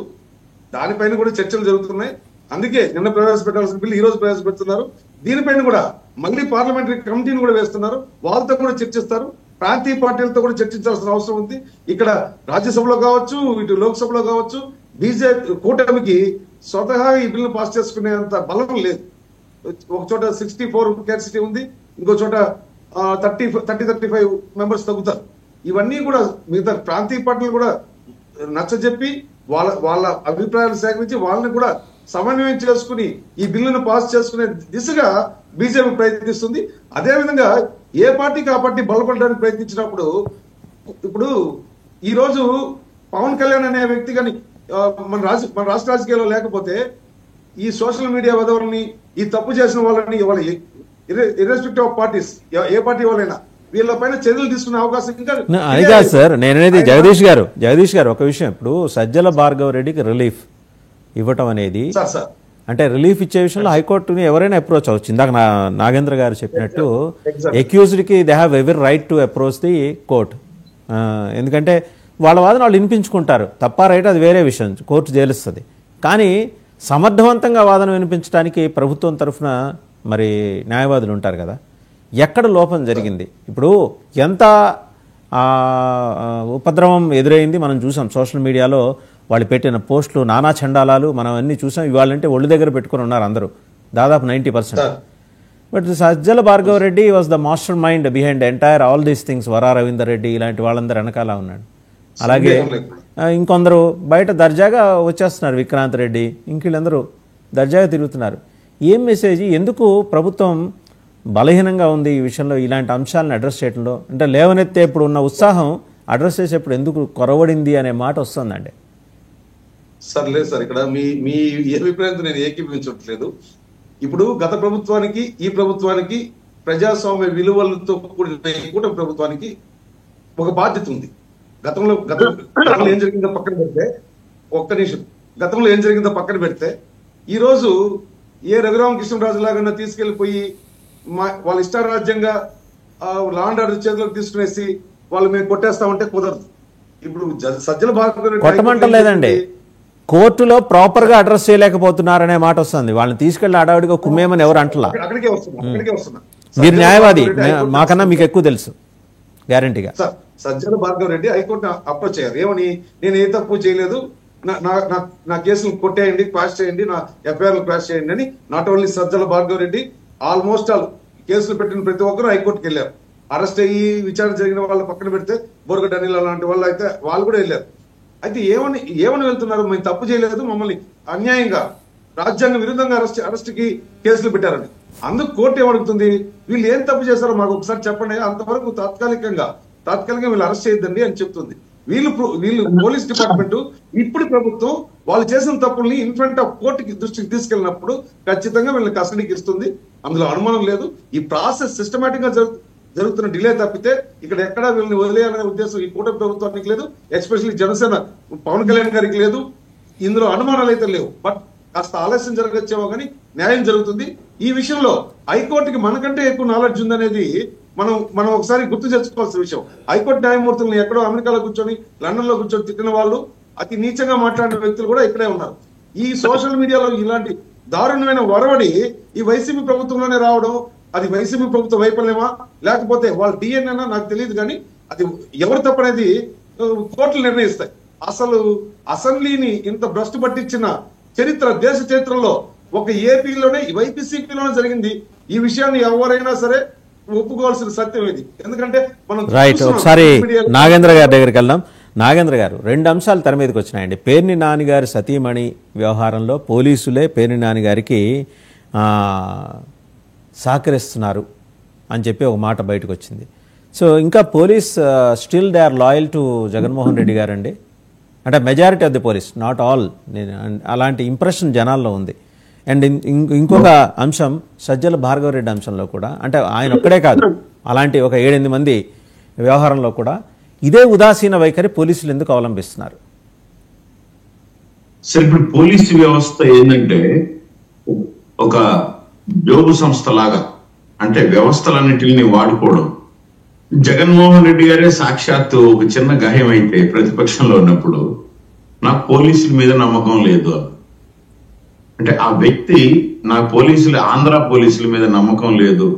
దానిపైన కూడా చర్చలు జరుగుతున్నాయి. అందుకే నిన్న ప్రవేశపెట్టాల్సిన బిల్లు ఈ రోజు ప్రవేశపెడుతున్నారు. దీనిపైన కూడా మళ్ళీ పార్లమెంటరీ కమిటీని కూడా వేస్తున్నారు. వాళ్ళతో కూడా చర్చిస్తారు. ప్రాంతీయ పార్టీలతో కూడా చర్చించాల్సిన అవసరం ఉంది. ఇక్కడ రాజ్యసభలో కావచ్చు, ఇటు లోక్సభలో కావచ్చు, బీజేపీ కూటమికి స్వతహా ఈ బిల్లు పాస్ చేసుకునేంత బలం లేదు. ఒక చోట 64 కెపాసిటీ ఉంది, ఇంకో చోట 35 మెంబర్స్ తగ్గుతారు. ఇవన్నీ కూడా మిగతా ప్రాంతీయ పార్టీలు కూడా నచ్చజెప్పి వాళ్ళ అభిప్రాయాలు సేకరించి వాళ్ళని కూడా సమన్వయం చేసుకుని ఈ బిల్లును పాస్ చేసుకునే దిశగా బీజేపీ ప్రయత్నిస్తుంది. అదేవిధంగా ఏ పార్టీకి ఆ పార్టీ బలపడడానికి ప్రయత్నించినప్పుడు ఇప్పుడు ఈ రోజు పవన్ కళ్యాణ్ అనే వ్యక్తి కానీ మన రాష్ట్ర రాజకీయాల్లో లేకపోతే ఈ సోషల్ మీడియా వదవలని, ఈ తప్పు చేసిన వాళ్ళని irrespective of parties, A party వాళ్ళైనా వీళ్ళపైన చర్యలు తీసుకునే అవకాశం ఇంకా అది కాదు సార్. నేననేది జగదీష్ గారు ఒక విషయం, ఇప్పుడు సజ్జల భార్గవ రెడ్డికి రిలీఫ్ ఇవ్వటం అనేది, అంటే రిలీఫ్ ఇచ్చే విషయంలో హైకోర్టుని ఎవరైనా అప్రోచ్ అవ్వచ్చు. ఇందాక నాగేంద్ర గారు చెప్పినట్టు అక్యూజ్డ్కి they have every right to approach the court. ఎందుకంటే వాళ్ళ వాదన వాళ్ళు వినిపించుకుంటారు. తప్ప రైట్ అది వేరే విషయం, కోర్టు తేలుస్తుంది. కానీ సమర్థవంతంగా వాదన వినిపించడానికి ప్రభుత్వం తరఫున మరి న్యాయవాదులు ఉంటారు కదా. ఎక్కడ లోపం జరిగింది, ఇప్పుడు ఎంత ఉపద్రవం ఎదురైంది మనం చూసాం. సోషల్ మీడియాలో వాళ్ళు పెట్టిన పోస్టులు, నానా చండాలాలు మనం అన్నీ చూసాం. ఇవాళంటే ఒళ్ళు దగ్గర పెట్టుకుని ఉన్నారు అందరూ, దాదాపు 90%. But Sajjala Bhargava Reddy was the master mind behind entire all these things. Varra Ravinder Reddy ఇలాంటి వాళ్ళందరూ వెనకాల ఉన్నాడు. అలాగే ఇంకొందరు బయట దర్జాగా వచ్చేస్తున్నారు, విక్రాంత్ రెడ్డి ఇంకీళ్ళందరూ దర్జాగా తిరుగుతున్నారు. ఏం మెసేజ్, ఎందుకు ప్రభుత్వం బలహీనంగా ఉంది ఈ విషయంలో, ఇలాంటి అంశాలను అడ్రస్ చేయడంలో? అంటే లేవనెత్తే ఇప్పుడు ఉన్న ఉత్సాహం అడ్రస్ చేసేప్పుడు ఎందుకు కొరవడింది అనే మాట వస్తుందండి. సార్ లేదు సార్, ఇక్కడ మీ అభిప్రాయంతో నేను ఏకీభవించట్లేదు. ఇప్పుడు గత ప్రభుత్వానికి ఈ ప్రభుత్వానికి ప్రజాస్వామ్య విలువలతో కూడిన కూటమి ప్రభుత్వానికి ఒక బాధ్యత ఉంది. గతంలో ఏం జరిగిందో పక్కన పెడితే, ఒక్క నిమిషం, గతంలో ఏం జరిగిందో పక్కన పెడితే ఈ రోజు ఏ రఘురామకృష్ణరాజు లాగా తీసుకెళ్లిపోయి వాళ్ళ ఇష్టారాజ్యంగా లా అండ్ ఆర్డర్ చేతులకు తీసుకునేసి వాళ్ళు మేము కొట్టేస్తామంటే కుదరదు. ఇప్పుడు సజ్జల భార్గవ కొట్టమంటలేదండి, కోర్టులో ప్రాపర్ గా అడ్రస్ చేయలేకపోతున్నారనే మాట వస్తుంది. వాళ్ళని తీసుకెళ్లి అడావిడిగా కుమ్మేమని ఎవరు అంటలా. అక్కడికే వస్తున్నా. మీరు న్యాయవాది, మాకన్నా మీకు ఎక్కువ తెలుసు గ్యారంటీగా. సార్, సజ్జల భార్గవ రెడ్డి హైకోర్టును అప్రోచ్ అయ్యారు. ఏమని, నేను ఏ తప్పు చేయలేదు, నా కేసులు కొట్టేయండి, క్వాష్ చేయండి, నా ఎఫ్ఐఆర్లు క్వాష్ చేయండి అని not only Sajjala Bhargava Reddy, almost all కేసులు పెట్టిన ప్రతి ఒక్కరు హైకోర్టుకి వెళ్ళారు. అరెస్ట్ అయ్యి విచారణ జరిగిన వాళ్ళు పక్కన పెడితే బోరగడ్డ అనిల్ లాంటి వాళ్ళు అయితే వాళ్ళు కూడా వెళ్ళారు. అయితే ఏమని వెళ్తున్నారు, మేము తప్పు చేయలేదు, మమ్మల్ని అన్యాయంగా రాజ్యాంగ విరుద్ధంగా అరెస్ట్కి కేసులు పెట్టారని. అందుకు కోర్టు ఏమడుగుతుంది, వీళ్ళు ఏం తప్పు చేశారో మాకు ఒకసారి చెప్పండి, అంతవరకు తాత్కాలికంగా వీళ్ళు అరెస్ట్ చేయొద్దండి అని చెప్తుంది. వీళ్ళు పోలీస్ డిపార్ట్మెంట్, ఇప్పుడు ప్రభుత్వం వాళ్ళు చేసిన తప్పుల్ని ఇన్ఫ్రంట్ ఆఫ్ కోర్టుకి దృష్టికి తీసుకెళ్ళినప్పుడు ఖచ్చితంగా వీళ్ళని కస్టడీకి ఇస్తుంది. అందులో అనుమానం లేదు. ఈ ప్రాసెస్ సిస్టమేటిక్ గా జరుగుతున్న డిలే తప్పితే ఇక్కడ ఎక్కడా వీళ్ళని వదిలేయాలనే ఉద్దేశం ఈ కూటమి ప్రభుత్వానికి లేదు, ఎస్పెషల్లీ జనసేన పవన్ కళ్యాణ్ గారికి లేదు. ఇందులో అనుమానాలు అయితే లేవు. బట్ కాస్త ఆలస్యం జరగచ్చేమో కానీ న్యాయం జరుగుతుంది. ఈ విషయంలో హైకోర్టుకి మనకంటే ఎక్కువ నాలెడ్జ్ ఉందనేది మనం ఒకసారి గుర్తు తెచ్చుకోవాల్సిన విషయం. హైకోర్టు న్యాయమూర్తులను ఎక్కడో అమెరికాలో కూర్చొని, లండన్ లో కూర్చొని తిట్టిన వాళ్ళు, అతి నీచంగా మాట్లాడిన వ్యక్తులు కూడా ఇక్కడే ఉన్నారు. ఈ సోషల్ మీడియాలో ఇలాంటి దారుణమైన వరవడి ఈ వైసీపీ ప్రభుత్వంలోనే రావడం, అది వైసీపీ ప్రభుత్వ వైఫల్యమా లేకపోతే వాళ్ళ డిఎన్ఏనా నాకు తెలియదు, కానీ అది ఎవరు తప్పనేది కోర్టులు నిర్ణయిస్తాయి. అసలు అసెంబ్లీని ఇంత భ్రష్టు పట్టించిన చరిత్ర దేశ చరిత్రలో ఒక ఏపీలోనే వైపీసీపీలోనే జరిగింది. ఈ విషయాన్ని ఎవరైనా సరే ఒప్పుకోవాల్సిన సత్యం ఇది. ఎందుకంటే మనం రైట్. ఒకసారి నాగేంద్ర గారి దగ్గరికి వెళ్దాం. నాగేంద్ర గారు, 2 అంశాలు తెర మీదకి వచ్చినాయండి. పేర్ని నాని గారి సతీమణి వ్యవహారంలో పోలీసులే పేర్ని నాని గారికి సహకరిస్తున్నారు అని చెప్పి ఒక మాట బయటకు వచ్చింది. సో ఇంకా police still they are loyal to Jaganmohan Reddy గారండి. అంటే majority of the police, not all, అలాంటి ఇంప్రెషన్ జనాల్లో ఉంది. అండ్ ఇంకొక అంశం సజ్జల భార్గవరెడ్డి అంశంలో కూడా, అంటే ఆయన ఒక్కడే కాదు, అలాంటి ఒక 7-8 మంది వ్యవహారంలో కూడా ఇదే ఉదాసీన వైఖరి పోలీసులు ఎందుకు అవలంబిస్తున్నారు? సరే, ఇప్పుడు పోలీసు వ్యవస్థ ఏంటంటే ఒక జోబు సంస్థ లాగా, అంటే వ్యవస్థలన్నింటినీ వాడుకోవడం. జగన్మోహన్ రెడ్డి గారే సాక్షాత్తు ఒక చిన్న గాయం అయితే ప్రతిపక్షంలో ఉన్నప్పుడు నాకు పోలీసుల మీద నమ్మకం లేదు అంటే, ఆ వ్యక్తి నాకు ఆంధ్ర పోలీసుల మీద నమ్మకం లేదు,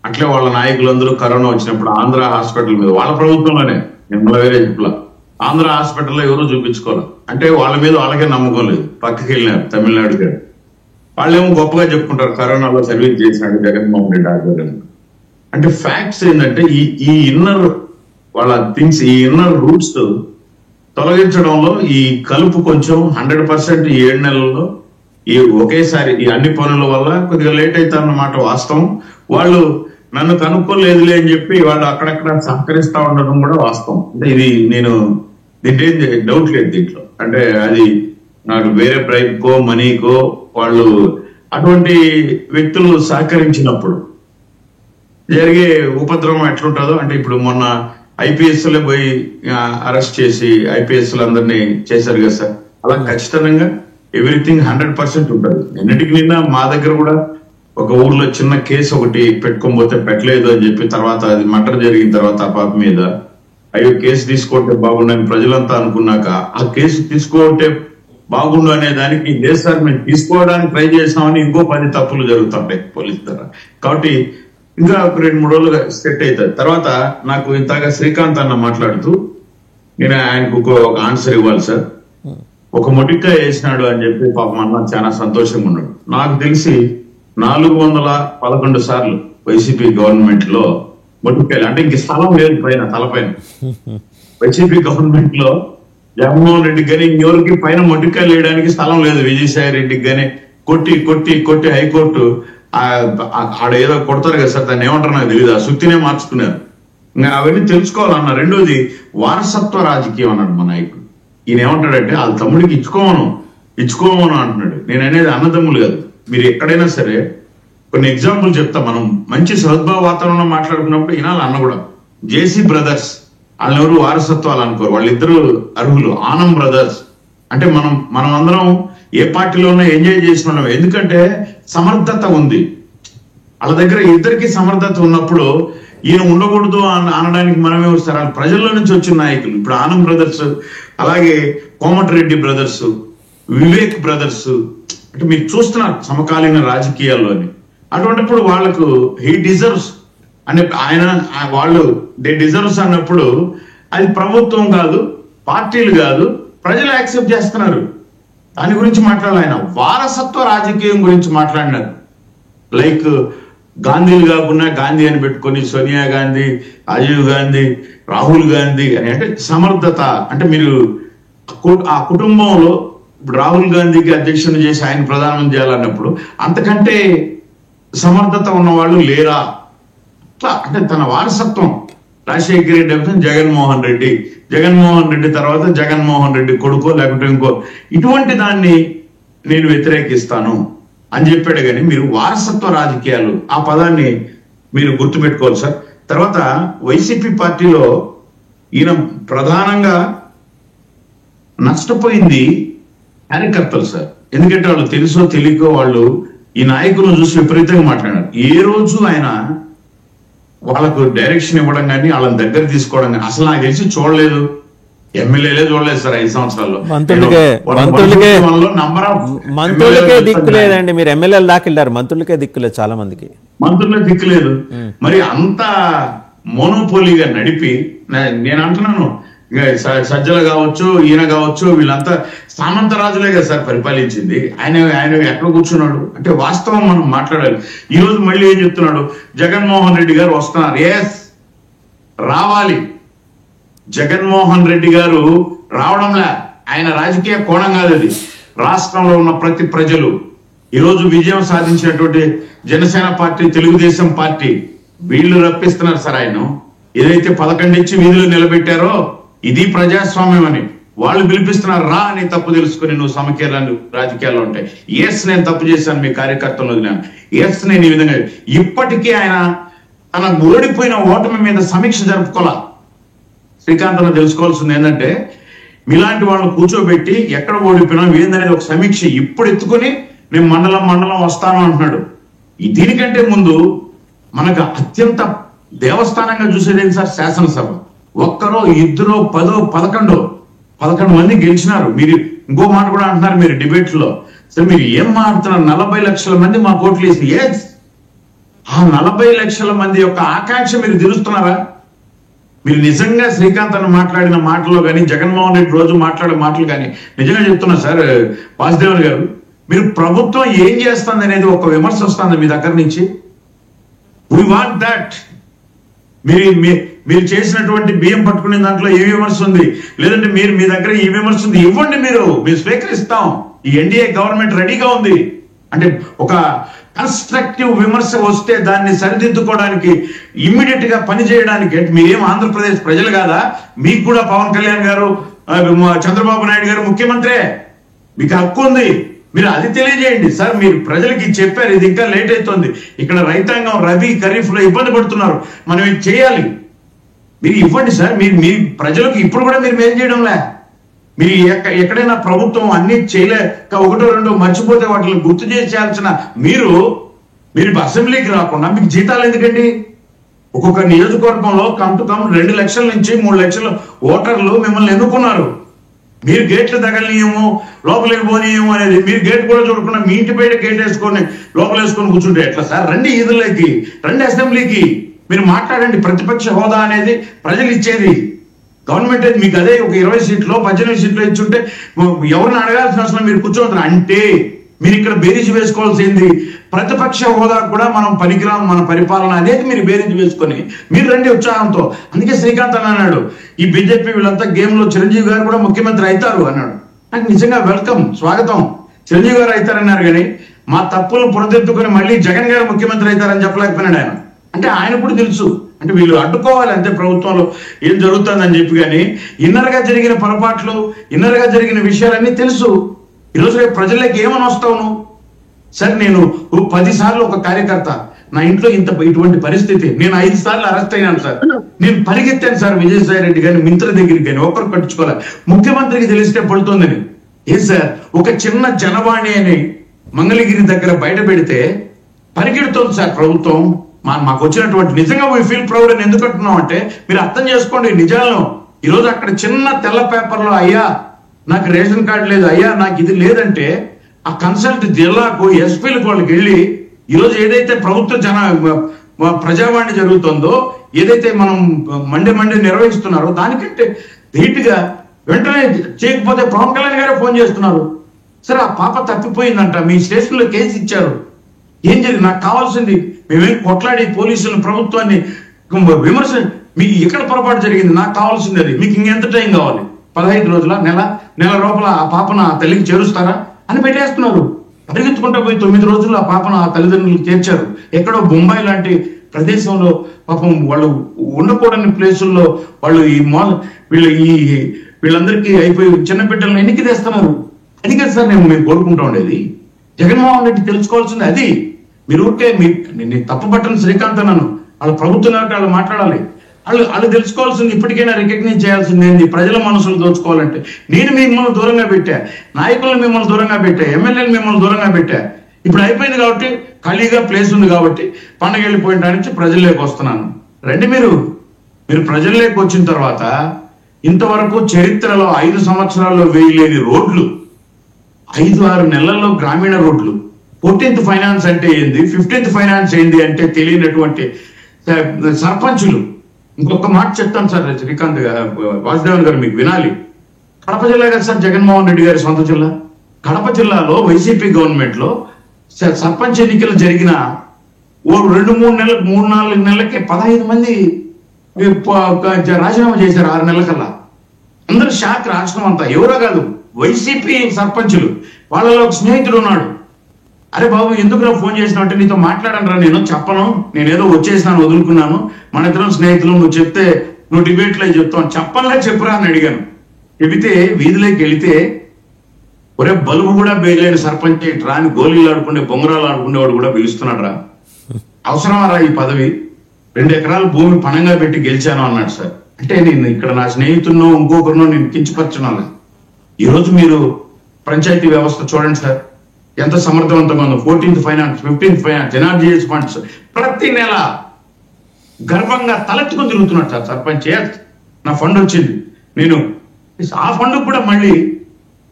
అట్లే వాళ్ళ నాయకులందరూ కరోనా వచ్చినప్పుడు ఆంధ్ర హాస్పిటల్ మీద, వాళ్ళ ప్రభుత్వంలోనే, నేను వేరే చెప్పలా, ఆంధ్ర హాస్పిటల్లో ఎవరూ చూపించుకోవాలి అంటే వాళ్ళ మీద వాళ్ళకే నమ్మకం లేదు, పక్కకి వెళ్ళినారు తమిళనాడు గారు. వాళ్ళేమో గొప్పగా చెప్పుకుంటారు కరోనాలో సర్వీస్ చేసినాడు జగన్మోహన్ రెడ్డి ఆధ్వర్యంలో. అంటే ఫ్యాక్ట్స్ ఏంటంటే ఈ ఇన్నర్ వాళ్ళ థింగ్స్, ఈ ఇన్నర్ రూట్స్ తొలగించడంలో ఈ కలుపు కొంచెం 100% ఈ 7 నెలల్లో ఈ ఒకేసారి ఈ అన్ని పనుల వల్ల కొద్దిగా లేట్ అవుతారన్నమాట వాస్తవం. వాళ్ళు నన్ను కనుక్కోలేదులే అని చెప్పి వాళ్ళు అక్కడక్కడ సహకరిస్తా ఉండడం కూడా వాస్తవం. అంటే ఇది నేను దీంట్లో డౌట్ లేదు దీంట్లో. అంటే అది నాకు వేరే బ్రైబ్కో మనీకో వాళ్ళు అటువంటి వ్యక్తులు సహకరించినప్పుడు జరిగే ఉపద్రవం ఎట్లుంటుందో, అంటే ఇప్పుడు మొన్న ఐపీఎస్లే పోయి అరెస్ట్ చేసి ఐపీఎస్లందరినీ చేశారు కదా సార్, అలా ఖచ్చితంగా ఎవ్రీథింగ్ 100% ఉంటుంది. ఎన్నిటికి నిన్న మా దగ్గర కూడా ఒక ఊర్లో చిన్న కేసు ఒకటి పెట్టుకోకపోతే పెట్టలేదు అని చెప్పి, తర్వాత అది మర్డర్ జరిగిన తర్వాత ఆ పాప మీద అయ్యో కేసు తీసుకుంటే బాగుండని ప్రజలంతా అనుకున్నాక ఆ కేసు తీసుకుంటే బాగుండు అనే దానికి లేదు సార్ మేము తీసుకోవడానికి ట్రై చేసామని ఇంకో 10 తప్పులు జరుగుతుంటాయి పోలీసు ద్వారా. కాబట్టి ఇంకా ఒక 2-3 రోజులుగా సెట్ అవుతుంది. తర్వాత నాకు ఇంతగా శ్రీకాంత్ అన్న మాట్లాడుతూ నేను ఆయనకు ఒక ఆన్సర్ ఇవ్వాలి సార్. ఒక మొటికాయ వేసినాడు అని చెప్పి పాపం అన్న చాలా సంతోషంగా ఉన్నాడు. నాకు తెలిసి 411 సార్లు వైసీపీ గవర్నమెంట్ లో మొటికాయలు, అంటే ఇంక స్థలం లేదు పైన తలపైన. వైసీపీ గవర్నమెంట్ లో జగన్మోహన్ రెడ్డికి కానీ ఇంకెవరికి పైన మొటికాయలు వేయడానికి స్థలం లేదు. విజయసాయి రెడ్డికి కానీ కొట్టి కొట్టి కొట్టి హైకోర్టు ఆడ ఏదో కొడతారు కదా సార్, దాన్ని ఏమంటారు నాకు తెలియదు, ఆ సుత్తినే మార్చుకున్నారు. ఇంకా అవన్నీ తెలుసుకోవాలన్న. రెండోది వారసత్వ రాజకీయం అన్నాడు మా నాయకుడు. ఈయన ఏమంటాడంటే వాళ్ళ తమ్ముడికి ఇచ్చుకోమను అంటున్నాడు. నేను అనేది అన్నదమ్ములు కాదు. మీరు ఎక్కడైనా సరే కొన్ని ఎగ్జాంపుల్ చెప్తా. మనం మంచి సద్భావ వాతావరణంలో మాట్లాడుకున్నప్పుడు ఈనాలు అన్న కూడా జేసీ బ్రదర్స్ వాళ్ళని ఎవరు వారసత్వాలు అనుకోరు, వాళ్ళిద్దరు అర్హులు. ఆనం బ్రదర్స్ అంటే మనం అందరం ఏ పార్టీలోనో ఎంజాయ్ చేసిన, ఎందుకంటే సమర్థత ఉంది వాళ్ళ దగ్గర. ఇద్దరికి సమర్థత ఉన్నప్పుడు ఈయన ఉండకూడదు అనడానికి మనమే వస్తారు. వాళ్ళు ప్రజల్లో నుంచి వచ్చిన నాయకులు. ఇప్పుడు ఆనం బ్రదర్స్, అలాగే కోమటిరెడ్డి బ్రదర్స్, వివేక్ బ్రదర్స్, అంటే మీరు చూస్తున్నారు సమకాలీన రాజకీయాల్లోని. అటువంటిప్పుడు వాళ్ళకు హీ డిజర్వ్స్ అనే వాళ్ళు దే డిజర్వ్స్ అన్నప్పుడు అది ప్రభుత్వం కాదు, పార్టీలు కాదు, ప్రజలు యాక్సెప్ట్ చేస్తున్నారు. దాని గురించి మాట్లాడాలి. ఆయన వారసత్వ రాజకీయం గురించి మాట్లాడినారు. లైక్ గాంధీలు కాకుండా గాంధీ అని పెట్టుకొని సోనియా గాంధీ, రాజీవ్ గాంధీ, రాహుల్ గాంధీ అని. అంటే సమర్థత అంటే మీరు ఆ కుటుంబంలో ఇప్పుడు రాహుల్ గాంధీకి అధ్యక్షుని చేసి ఆయన ప్రధానమంత్రి చేయాలన్నప్పుడు అంతకంటే సమర్థత ఉన్న వాళ్ళు లేరా? అంటే తన వారసత్వం రాజశేఖర రెడ్డి, జగన్మోహన్ రెడ్డి తర్వాత జగన్మోహన్ రెడ్డి కొడుకో లేకుంటే ఇంకో, ఇటువంటి దాన్ని నేను వ్యతిరేకిస్తాను అని చెప్పాడు. కానీ మీరు వారసత్వ రాజకీయాలు ఆ పదాన్ని మీరు గుర్తుపెట్టుకోవాలి సార్. తర్వాత వైసీపీ పార్టీలో ఈయన ప్రధానంగా నష్టపోయింది కార్యకర్తలు సార్. ఎందుకంటే వాళ్ళు తెలుసో తెలియకో వాళ్ళు ఈ నాయకులను చూసి విపరీతంగా మాట్లాడారు. ఏ రోజు ఆయన వాళ్ళకు డైరెక్షన్ ఇవ్వడం కానీ వాళ్ళని దగ్గర తీసుకోవడం కానీ అసలు నాకు తెలిసి చూడలేదు. ఎమ్మెల్యేలే చూడలేదు సార్ 5 సంవత్సరాల్లో. మంత్రులకే దిక్కు లేదండి. మీరు ఎమ్మెల్యేలు దాకా వెళ్ళారు, మంత్రులకే దిక్కులేదు. చాలా మందికి మంత్రులే దిక్కులేదు. మరి అంత మోనోపోలీగా నడిపి నేను అంటున్నాను, సజ్జల కావచ్చు, ఈయన కావచ్చు, వీళ్ళంతా సామంతరాజులే కదా సార్ పరిపాలించింది. ఆయన ఎక్కడ కూర్చున్నాడు అంటే వాస్తవం మనం మాట్లాడాలి. ఈ రోజు మళ్ళీ ఏం చెప్తున్నాడు, జగన్మోహన్ రెడ్డి గారు వస్తున్నారు. ఎస్, రావాలి. జగన్మోహన్ రెడ్డి గారు రావడంలా ఆయన రాజకీయ కోణం కాదు అది. రాష్ట్రంలో ఉన్న ప్రతి ప్రజలు ఈరోజు విజయం సాధించినటువంటి జనసేన పార్టీ, తెలుగుదేశం పార్టీ వీళ్ళు రప్పిస్తున్నారు సార్. ఆయన ఏదైతే 11 ఇచ్చి వీధులు నిలబెట్టారో ఇది ప్రజాస్వామ్యం అని వాళ్ళు పిలిపిస్తున్నారు. రా అని తప్పు తెలుసుకుని నువ్వు సమకీర్ణాలు రాజకీయాల్లో ఉంటాయి. ఎస్ నేను తప్పు చేశాను, మీ కార్యకర్తలు వదిలాను. ఎస్ నేను ఈ విధంగా. ఇప్పటికీ ఆయన తన ఓడిపోయిన ఓటమి మీద సమీక్ష జరుపుకోవాలా. శ్రీకాంత్ అన్న తెలుసుకోవాల్సింది ఏంటంటే, మీలాంటి వాళ్ళని కూర్చోబెట్టి ఎక్కడ ఓడిపోయినా ఏందనేది ఒక సమీక్ష ఇప్పుడు ఎత్తుకొని నేను మండలం వస్తాను అంటున్నాడు. దీనికంటే ముందు మనకు అత్యంత దేవస్థానంగా చూసేది సార్ శాసనసభ. ఒక్కరో ఇద్దరో 10 11 మంది గెలిచినారు. మీరు ఇంకో మాట కూడా అంటున్నారు మీరు డిబేట్ లో. సరే మీరు ఏం మాట్లాడుతున్నారు? 40 లక్షల మంది మా ఓట్లు వేసి, ఎస్ ఆ 40 లక్షల మంది యొక్క ఆకాంక్ష మీరు తీరుస్తున్నారా? మీరు నిజంగా శ్రీకాంత్ అని మాట్లాడిన మాటల్లో కానీ, జగన్మోహన్ రెడ్డి రోజు మాట్లాడే మాటలు కానీ నిజంగా చెప్తున్నా సార్ వాసుదేవన్ గారు, మీరు ప్రభుత్వం ఏం చేస్తుంది అనేది ఒక విమర్శ వస్తుంది మీ దగ్గర నుంచి. We want that. మీరు చేసినటువంటి బియ్యం పట్టుకునే దాంట్లో ఏ విమర్శ ఉంది, లేదంటే మీ దగ్గర ఈ విమర్శ ఉంది, ఇవ్వండి. మీరు స్వీకరిస్తాం. ఈ ఎన్డీఏ గవర్నమెంట్ రెడీగా ఉంది. అంటే ఒక కన్స్ట్రక్టివ్ విమర్శ వస్తే దాన్ని సరిదిద్దుకోవడానికి, ఇమ్మీడియట్ గా పని చేయడానికి. మీరేం ఆంధ్రప్రదేశ్ ప్రజలు కాదా? మీకు కూడా పవన్ కళ్యాణ్ గారు, చంద్రబాబు నాయుడు గారు ముఖ్యమంత్రే, మీకు హక్కు ఉంది. మీరు అది తెలియజేయండి సార్. మీరు ప్రజలకి చెప్పారు, ఇది ఇంకా లేట్ అవుతుంది, ఇక్కడ రైతాంగం రబీ ఖరీఫ్ లో ఇబ్బంది పడుతున్నారు, మనం ఇది చేయాలి. మీరు ఇవ్వండి సార్. మీ ప్రజలకు ఇప్పుడు కూడా మీరు ఏం చేయడంలే. మీరు ఎక్కడైనా ప్రభుత్వం అన్ని చేయలేక 1-2 మర్చిపోతే వాటిని గుర్తు చేయాల్సిన మీరు అసెంబ్లీకి రాకుండా మీకు జీతాలు ఎందుకండి? ఒక్కొక్క నియోజకవర్గంలో కమ్ 2 లక్షల నుంచి 3 లక్షల ఓటర్లు మిమ్మల్ని ఎన్నుకున్నారు. మీరు గేట్లు తగలనీయము, లోపలికి పోనీయము అనేది, మీరు గేట్ కూడా చూడకుండా మీ ఇంటి బయట గేట్ వేసుకొని లోపల వేసుకొని కూర్చుంటే ఎట్లా సార్? రండి ఈదుల్లోకి, రండి అసెంబ్లీకి, మీరు మాట్లాడండి. ప్రతిపక్ష హోదా అనేది ప్రజలు ఇచ్చేది, గవర్నమెంట్ అయితే మీకు అదే ఒక 20 సీట్లు 18 సీట్లు ఇచ్చుంటే ఎవరిని అడగాల్సిన అవసరం మీరు కూర్చోవద్దు. అంటే మీరు ఇక్కడ బేరీజు వేసుకోవాల్సింది ప్రతిపక్ష హోదా కూడా మనం పనికిరాం, మన పరిపాలన అనేది మీరు బేరీజు వేసుకొని మీరు రండి ఉత్సాహంతో. అందుకే శ్రీకాంత్ అని అన్నాడు, ఈ బీజేపీ వీళ్ళంతా గేమ్ లో చిరంజీవి గారు కూడా ముఖ్యమంత్రి అవుతారు అన్నాడు. నాకు నిజంగా వెల్కమ్, స్వాగతం. చిరంజీవి గారు అవుతారన్నారు కానీ మా తప్పులు పునదెత్తుకొని మళ్ళీ జగన్ గారు ముఖ్యమంత్రి అవుతారని చెప్పలేకపోయినాడు ఆయన. అంటే ఆయన కూడా తెలుసు, అంటే వీళ్ళు అడ్డుకోవాలి అంతే ప్రభుత్వంలో ఏం జరుగుతుందని చెప్పి. కానీ ఇన్నర్ గా జరిగిన పొరపాట్లు, ఇన్నర్ గా జరిగిన విషయాలన్నీ తెలుసు. ఈరోజు రేపు ప్రజల్లోకి ఏమని వస్తావు నువ్వు? సార్ నేను 10 సార్లు ఒక కార్యకర్త, నా ఇంట్లో ఇటువంటి పరిస్థితి, నేను 5 సార్లు అరెస్ట్ అయినాను సార్. నేను పరిగెత్తాను సార్ విజయసాయి రెడ్డి కానీ మిత్ర దగ్గరికి కానీ, ఒక్కరు పట్టించుకోవాలి. ముఖ్యమంత్రికి తెలిస్తే పడుతుందని. ఏ సార్ ఒక చిన్న జనవాణి అని మంగళగిరి దగ్గర బయట పెడితే పరిగెడుతోంది సార్ ప్రభుత్వం. మాకు వచ్చినటువంటి నిజంగా వీ ఫీల్ ప్రౌడ్ అని ఎందుకు అంటున్నాం అంటే, మీరు అర్థం చేసుకోండి నిజాలను. ఈరోజు అక్కడ చిన్న తెల్ల పేపర్లో, అయ్యా నాకు రేషన్ కార్డు లేదు, అయ్యా నాకు ఇది లేదంటే, ఆ కన్సల్ట్ జిల్లాకు ఎస్పీలకు వాళ్ళకి వెళ్ళి ఈరోజు ఏదైతే ప్రభుత్వ ప్రజావాణి జరుగుతుందో, ఏదైతే మనం మండే నిర్వహిస్తున్నారో దానికంటే ధీటుగా వెంటనే చేయకపోతే పవన్ కళ్యాణ్ గారే ఫోన్ చేస్తున్నారు. సరే ఆ పాప తప్పిపోయిందంట, మీ స్టేషన్లో కేసు ఇచ్చారు, ఏం జరిగింది? నాకు కావాల్సింది, మేమేం కొట్లాడి పోలీసులు ప్రభుత్వాన్ని విమర్శ, మీకు ఎక్కడ పొరపాటు జరిగింది, నాకు కావాల్సింది అది. మీకు ఇంకెంత టైం కావాలి? 15 రోజుల, నెల లోపల ఆ పాపను ఆ తల్లికి చేరుస్తారా అని పెట్టేస్తున్నారు. పరిగెత్తుకుంటూ పోయి 9 రోజులు ఆ పాపను ఆ తల్లిదండ్రులు చేర్చారు. ఎక్కడో బొంబాయి లాంటి ప్రదేశంలో పాపం వాళ్ళు ఉండకూడని ప్లేసుల్లో వాళ్ళు వీళ్ళందరికీ అయిపోయి చిన్న బిడ్డలను ఎన్నికి తెస్తున్నారు. అది కదా సార్ మేము కోరుకుంటా ఉండేది. జగన్మోహన్ రెడ్డి తెలుసుకోవాల్సింది అది. మీరు ఊరికే నేను తప్పుపట్టను శ్రీకాంత్ అన్నాను, వాళ్ళ ప్రభుత్వం వాళ్ళు మాట్లాడాలి. వాళ్ళు తెలుసుకోవాల్సింది, ఇప్పటికైనా రికగ్నైజ్ చేయాల్సింది ఏంది, ప్రజల మనసులు దోచుకోవాలంటే. నేను మిమ్మల్ని దూరంగా పెట్టా, నాయకులను మిమ్మల్ని దూరంగా పెట్టా, ఎమ్మెల్యేలు మిమ్మల్ని దూరంగా పెట్టా. ఇప్పుడు అయిపోయింది కాబట్టి, ఖాళీగా ప్లేస్ ఉంది కాబట్టి పండగ వెళ్ళిపోయిన నుంచి ప్రజల్లోకి వస్తున్నాను. రండి మీరు ప్రజల్లోకి వచ్చిన తర్వాత, ఇంతవరకు చరిత్రలో 5 సంవత్సరాల్లో వేయలేని రోడ్లు, 5-6 నెలల్లో గ్రామీణ రోడ్లు, 14th ఫైనాన్స్ అంటే ఏంది, 15th ఫైనాన్స్ ఏంది అంటే తెలియనటువంటి సర్పంచులు. ఇంకొక మాట చెప్తాను సార్ శ్రీకాంత్ వాసుదేవన్ గారు, మీకు వినాలి. కడప జిల్లా కదా సార్ జగన్మోహన్ రెడ్డి గారి సొంత జిల్లా. కడప జిల్లాలో వైసీపీ గవర్నమెంట్ లో సర్పంచ్ ఎన్నికలు జరిగిన 3-4 నెలలకే 15 మంది రాజీనామా చేశారు. 6 నెలల కల్లా అందరూ షాక్. రాష్ట్రం అంతా ఎవరో కాదు, వైసీపీ సర్పంచులు. వాళ్ళలో ఒక స్నేహితుడు ఉన్నాడు, అరే బాబు ఎందుకు ఫోన్ చేసినావు అంటే నీతో మాట్లాడనరా, నేను చెప్పను, నేనేదో వచ్చేసినాను వదులుకున్నాను, మన ఇద్దరం స్నేహితులు, నువ్వు చెప్తే నువ్వు డిబేట్ లో చెప్తావు, చెప్పనులే చెప్పురా అని అడిగాను. చెబితే వీధిలోకి వెళితే ఒరే బలుబు కూడా బేలేని సర్పంచ్ రాని గోళీలు ఆడుకునే బొంగరాలు ఆడుకునేవాడు కూడా పిలుస్తున్నాడు రా, అవసరమారా ఈ పదవి, 2 ఎకరాల భూమి పణంగా పెట్టి గెలిచాను అన్నాడు సార్. అంటే నేను ఇక్కడ నా స్నేహితున్నో ఇంకొకరినో నేను కించపరచున్నాను. ఈరోజు మీరు పంచాయతీ వ్యవస్థ చూడండి సార్, ఎంత సమర్థవంతంగా ఉందో. 14th finance, 15th finance, NREGS funds ప్రతి నెల గర్వంగా తలెత్తుకొని తిరుగుతున్నాడు సార్ సర్పంచ్. నా ఫండ్ వచ్చింది, నేను ఆ ఫండ్ కూడా మళ్ళీ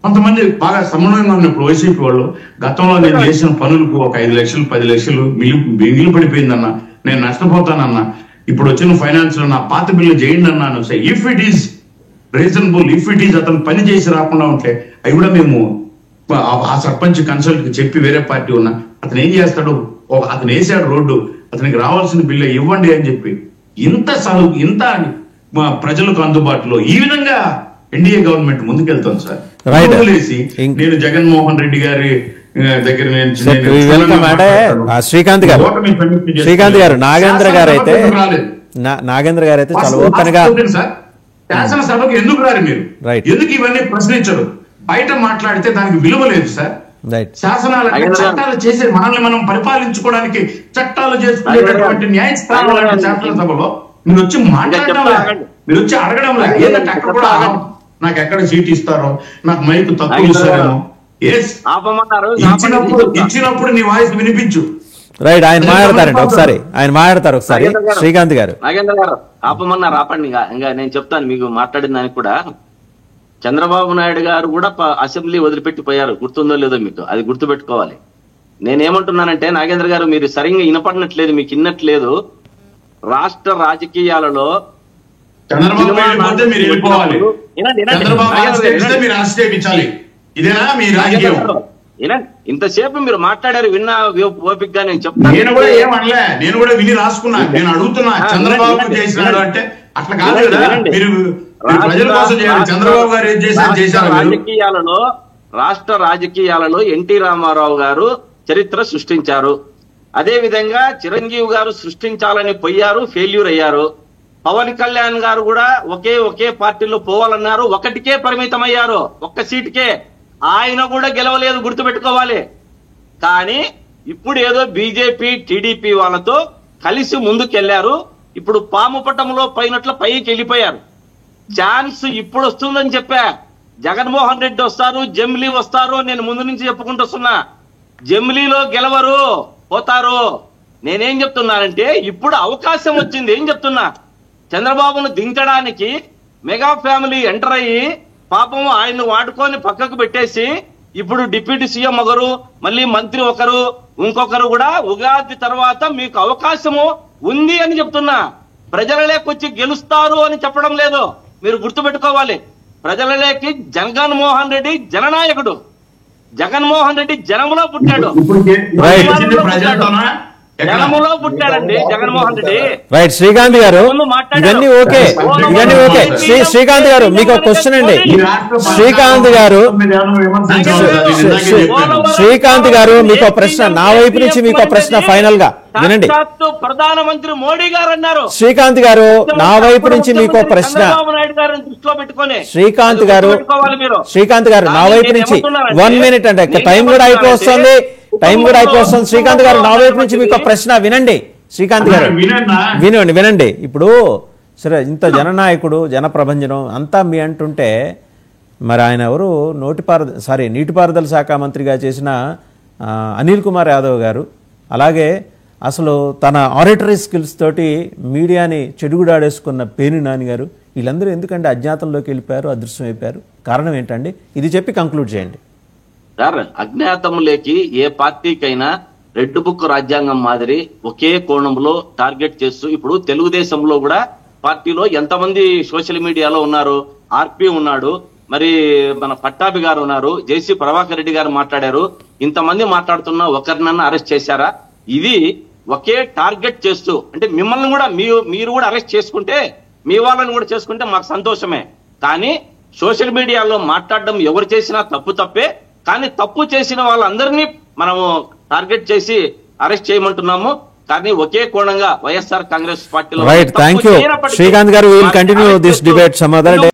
కొంతమంది బాగా సమన్వయంగా ఉన్నప్పుడు వైసీపీ వాళ్ళు గతంలో నేను చేసిన పనులకు ఒక 5 లక్షలు 10 లక్షలు మిగిలి పడిపోయిందన్న, నేను నష్టపోతానన్నా, ఇప్పుడు వచ్చిన ఫైనాన్స్ లో నా పాత బిల్లు చేయండి అన్నాను. If it is reasonable, if it is అతను పని చేసి రాకుండా ఉంటే అవి కూడా మేము ఆ సర్పంచ్ కన్సల్ట్ కి చెప్పి వేరే పార్టీ ఉన్నా అతను ఏం చేస్తాడు, అతను వేసాడు రోడ్డు, అతనికి రావాల్సిన బిల్లు ఇవ్వండి అని చెప్పి ఇంత ప్రజలకు అందుబాటులో ఈ విధంగా ఎన్డీఏ గవర్నమెంట్ ముందుకెళ్తుంది సార్. నేను జగన్మోహన్ రెడ్డి గారి దగ్గర శ్రీకాంత్ గారు నాగేంద్ర గారు అయితే చాలా ఓపెన్ గా శాసనసభకు ఎందుకు రారు మీరు, ఎందుకు ఇవన్నీ ప్రశ్నించరు, బయట మాట్లాడితే దానికి విలువ లేదు సార్. శాసనాలు చట్టాలు చేసే మనల్ని మనం పరిపాలించుకోవడానికి చట్టాలు చేసుకునేటటువంటి న్యాయస్థానాలు శాసనసభలో మీరు వచ్చి మాట్లాడడం లేదు, మీరు వచ్చి అడగడం లేదు. ఏదంటే అక్కడ కూడా నాకు ఎక్కడ సీట్ ఇస్తారో, నాకు మైక్ తక్కువ ఇస్తారేమో, ఇచ్చినప్పుడు నీ వాయిస్ వినిపించు. రైట్, ఆయన మాట్లాడతారండి ఒకసారి, ఆయన మాట్లాడతారు ఒకసారి. శ్రీకాంత్ గారు నాగేంద్ర గారు ఆపమన్నారు, ఆపండి. ఇంకా నేను చెప్తాను మీకు మాట్లాడిన దానికి కూడా. చంద్రబాబు నాయుడు గారు కూడా అసెంబ్లీ వదిలిపెట్టి పోయారు, గుర్తుందో లేదో మీకు, అది గుర్తుపెట్టుకోవాలి. నేనేమంటున్నానంటే నాగేంద్ర గారు మీరు సరిగ్గా వినపడినట్లేదు, మీకు విన్నట్లేదు. రాష్ట్ర రాజకీయాలలో ఇంతసేపు మీరు మాట్లాడారు, విన్నా ఓపిక గా నేను చెప్తాను. నేను కూడా ఏమనలే, నేను కూడా విని రాసుకున్నా, నేను అడుగుతున్నా చంద్రబాబు చేసినాడు అంటే అట్లా కాదు కదా, మీరు ప్రజల కోసం చేయాలి. చంద్రబాబు గారు ఏం చేశారు? రాష్ట్ర రాజకీయాలలో ఎన్టీ రామారావు గారు చరిత్ర సృష్టించారు. అదే విధంగా చిరంజీవి గారు సృష్టించాలని పోయారు, ఫెయిల్యూర్ అయ్యారు. పవన్ కళ్యాణ్ గారు కూడా ఒకే పార్టీలో పోవాలన్నారు, ఒకటికే పరిమితం అయ్యారు, ఒక్క సీటుకే. ఆయన కూడా గెలవలేదు, గుర్తుపెట్టుకోవాలి. కానీ ఇప్పుడు ఏదో బీజేపీ టీడీపీ వాళ్ళతో కలిసి ముందుకెళ్లారు. ఇప్పుడు పాము పట్టంలో పైనట్లు పైకి వెళ్ళిపోయారు. ఛాన్స్ ఇప్పుడు వస్తుందని చెప్పా. జగన్మోహన్ రెడ్డి వస్తారు, జమిలీ వస్తారు, నేను ముందు నుంచి చెప్పుకుంటూ వస్తున్నా. జమిలీలో గెలవరు, పోతారు. నేనేం చెప్తున్నానంటే ఇప్పుడు అవకాశం వచ్చింది. ఏం చెప్తున్నా, చంద్రబాబును దించడానికి మెగా ఫ్యామిలీ ఎంటర్ అయ్యి పాపం ఆయన్ని వాడుకొని పక్కకు పెట్టేసి ఇప్పుడు డిప్యూటీ సీఎం ఒకరు, మళ్ళీ మంత్రి ఒకరు, ఇంకొకరు కూడా ఉగాది తర్వాత మీకు అవకాశము ఉంది అని చెప్తున్నా. ప్రజలలోకి గెలుస్తారు అని చెప్పడం లేదు, మీరు గుర్తుపెట్టుకోవాలి. ప్రజలలోకి జగన్మోహన్ రెడ్డి జననాయకుడు. జగన్మోహన్ రెడ్డి జనములో పుట్టాడు, జనములో పుట్టాడండి జగన్మోహన్ రెడ్డి. రైట్, శ్రీకాంత్ గారు ఇవన్నీ ఓకే, ఇవన్నీ ఓకే. శ్రీకాంత్ గారు మీకు ఒక క్వశ్చన్ అండి. శ్రీకాంత్ గారు మీకు ఒక ప్రశ్న, నా వైపు నుంచి మీకు ప్రశ్న ఫైనల్ గా వినండి. ప్రధానమంత్రి మోడీ గారు అన్నారు. శ్రీకాంత్ గారు నా వైపు నుంచి మీకు ప్రశ్న. శ్రీకాంత్ గారు నా వైపు నుంచి 1 minute అంటే టైం కూడా అయిపోతుంది, శ్రీకాంత్ గారు నా వైపు నుంచి మీకు ప్రశ్న వినండి. శ్రీకాంత్ గారు వినండి. ఇప్పుడు సరే, ఇంత జననాయకుడు, జనప్రభంజనం అంతా మీ అంటుంటే, మరి ఆయన ఎవరు నీటిపారుదల శాఖ మంత్రిగా చేసిన అనిల్ కుమార్ యాదవ్ గారు, అలాగే అసలు తన ఆడిటరీ స్కిల్స్ తోటి మీడియాని చెడుగుడాడేసుకున్న పేర్ని నాని గారు, వీళ్ళందరూ ఎందుకంటే అజ్ఞాతంలోకి వెళ్ళిపోయారు, అదృశ్యం అయిపోయారు? కారణం ఏంటండి? ఇది చెప్పి కంక్లూడ్ చేయండి. సార్, అజ్ఞాతంలోకి ఏ పార్టీకైనా రెడ్ బుక్ రాజ్యాంగం మాదిరి ఒకే కోణంలో టార్గెట్ చేస్తూ, ఇప్పుడు తెలుగుదేశంలో కూడా పార్టీలో ఎంతమంది సోషల్ మీడియాలో ఉన్నారు. ఆర్పి ఉన్నాడు, మరి మన పట్టాభి గారు ఉన్నారు, జేసీ ప్రభాకర్ రెడ్డి గారు మాట్లాడారు. ఇంతమంది మాట్లాడుతున్నా ఒకరినన్నా అరెస్ట్ చేశారా? ఇది ఒకే టార్గెట్ చేస్తూ, అంటే మిమ్మల్ని కూడా మీరు కూడా అరెస్ట్ చేసుకుంటే, మీ వాళ్ళని కూడా చేసుకుంటే మాకు సంతోషమే. కానీ సోషల్ మీడియాలో మాట్లాడడం ఎవరు చేసినా తప్పే. కానీ తప్పు చేసిన వాళ్ళందరినీ మనము టార్గెట్ చేసి అరెస్ట్ చేయమంటున్నాము. కానీ ఒకే కోణంగా వైఎస్ఆర్ కాంగ్రెస్ పార్టీలో రైట్, థ్యాంక్ యూ శ్రీకాంత్ గారు. Will continue this debate some other day.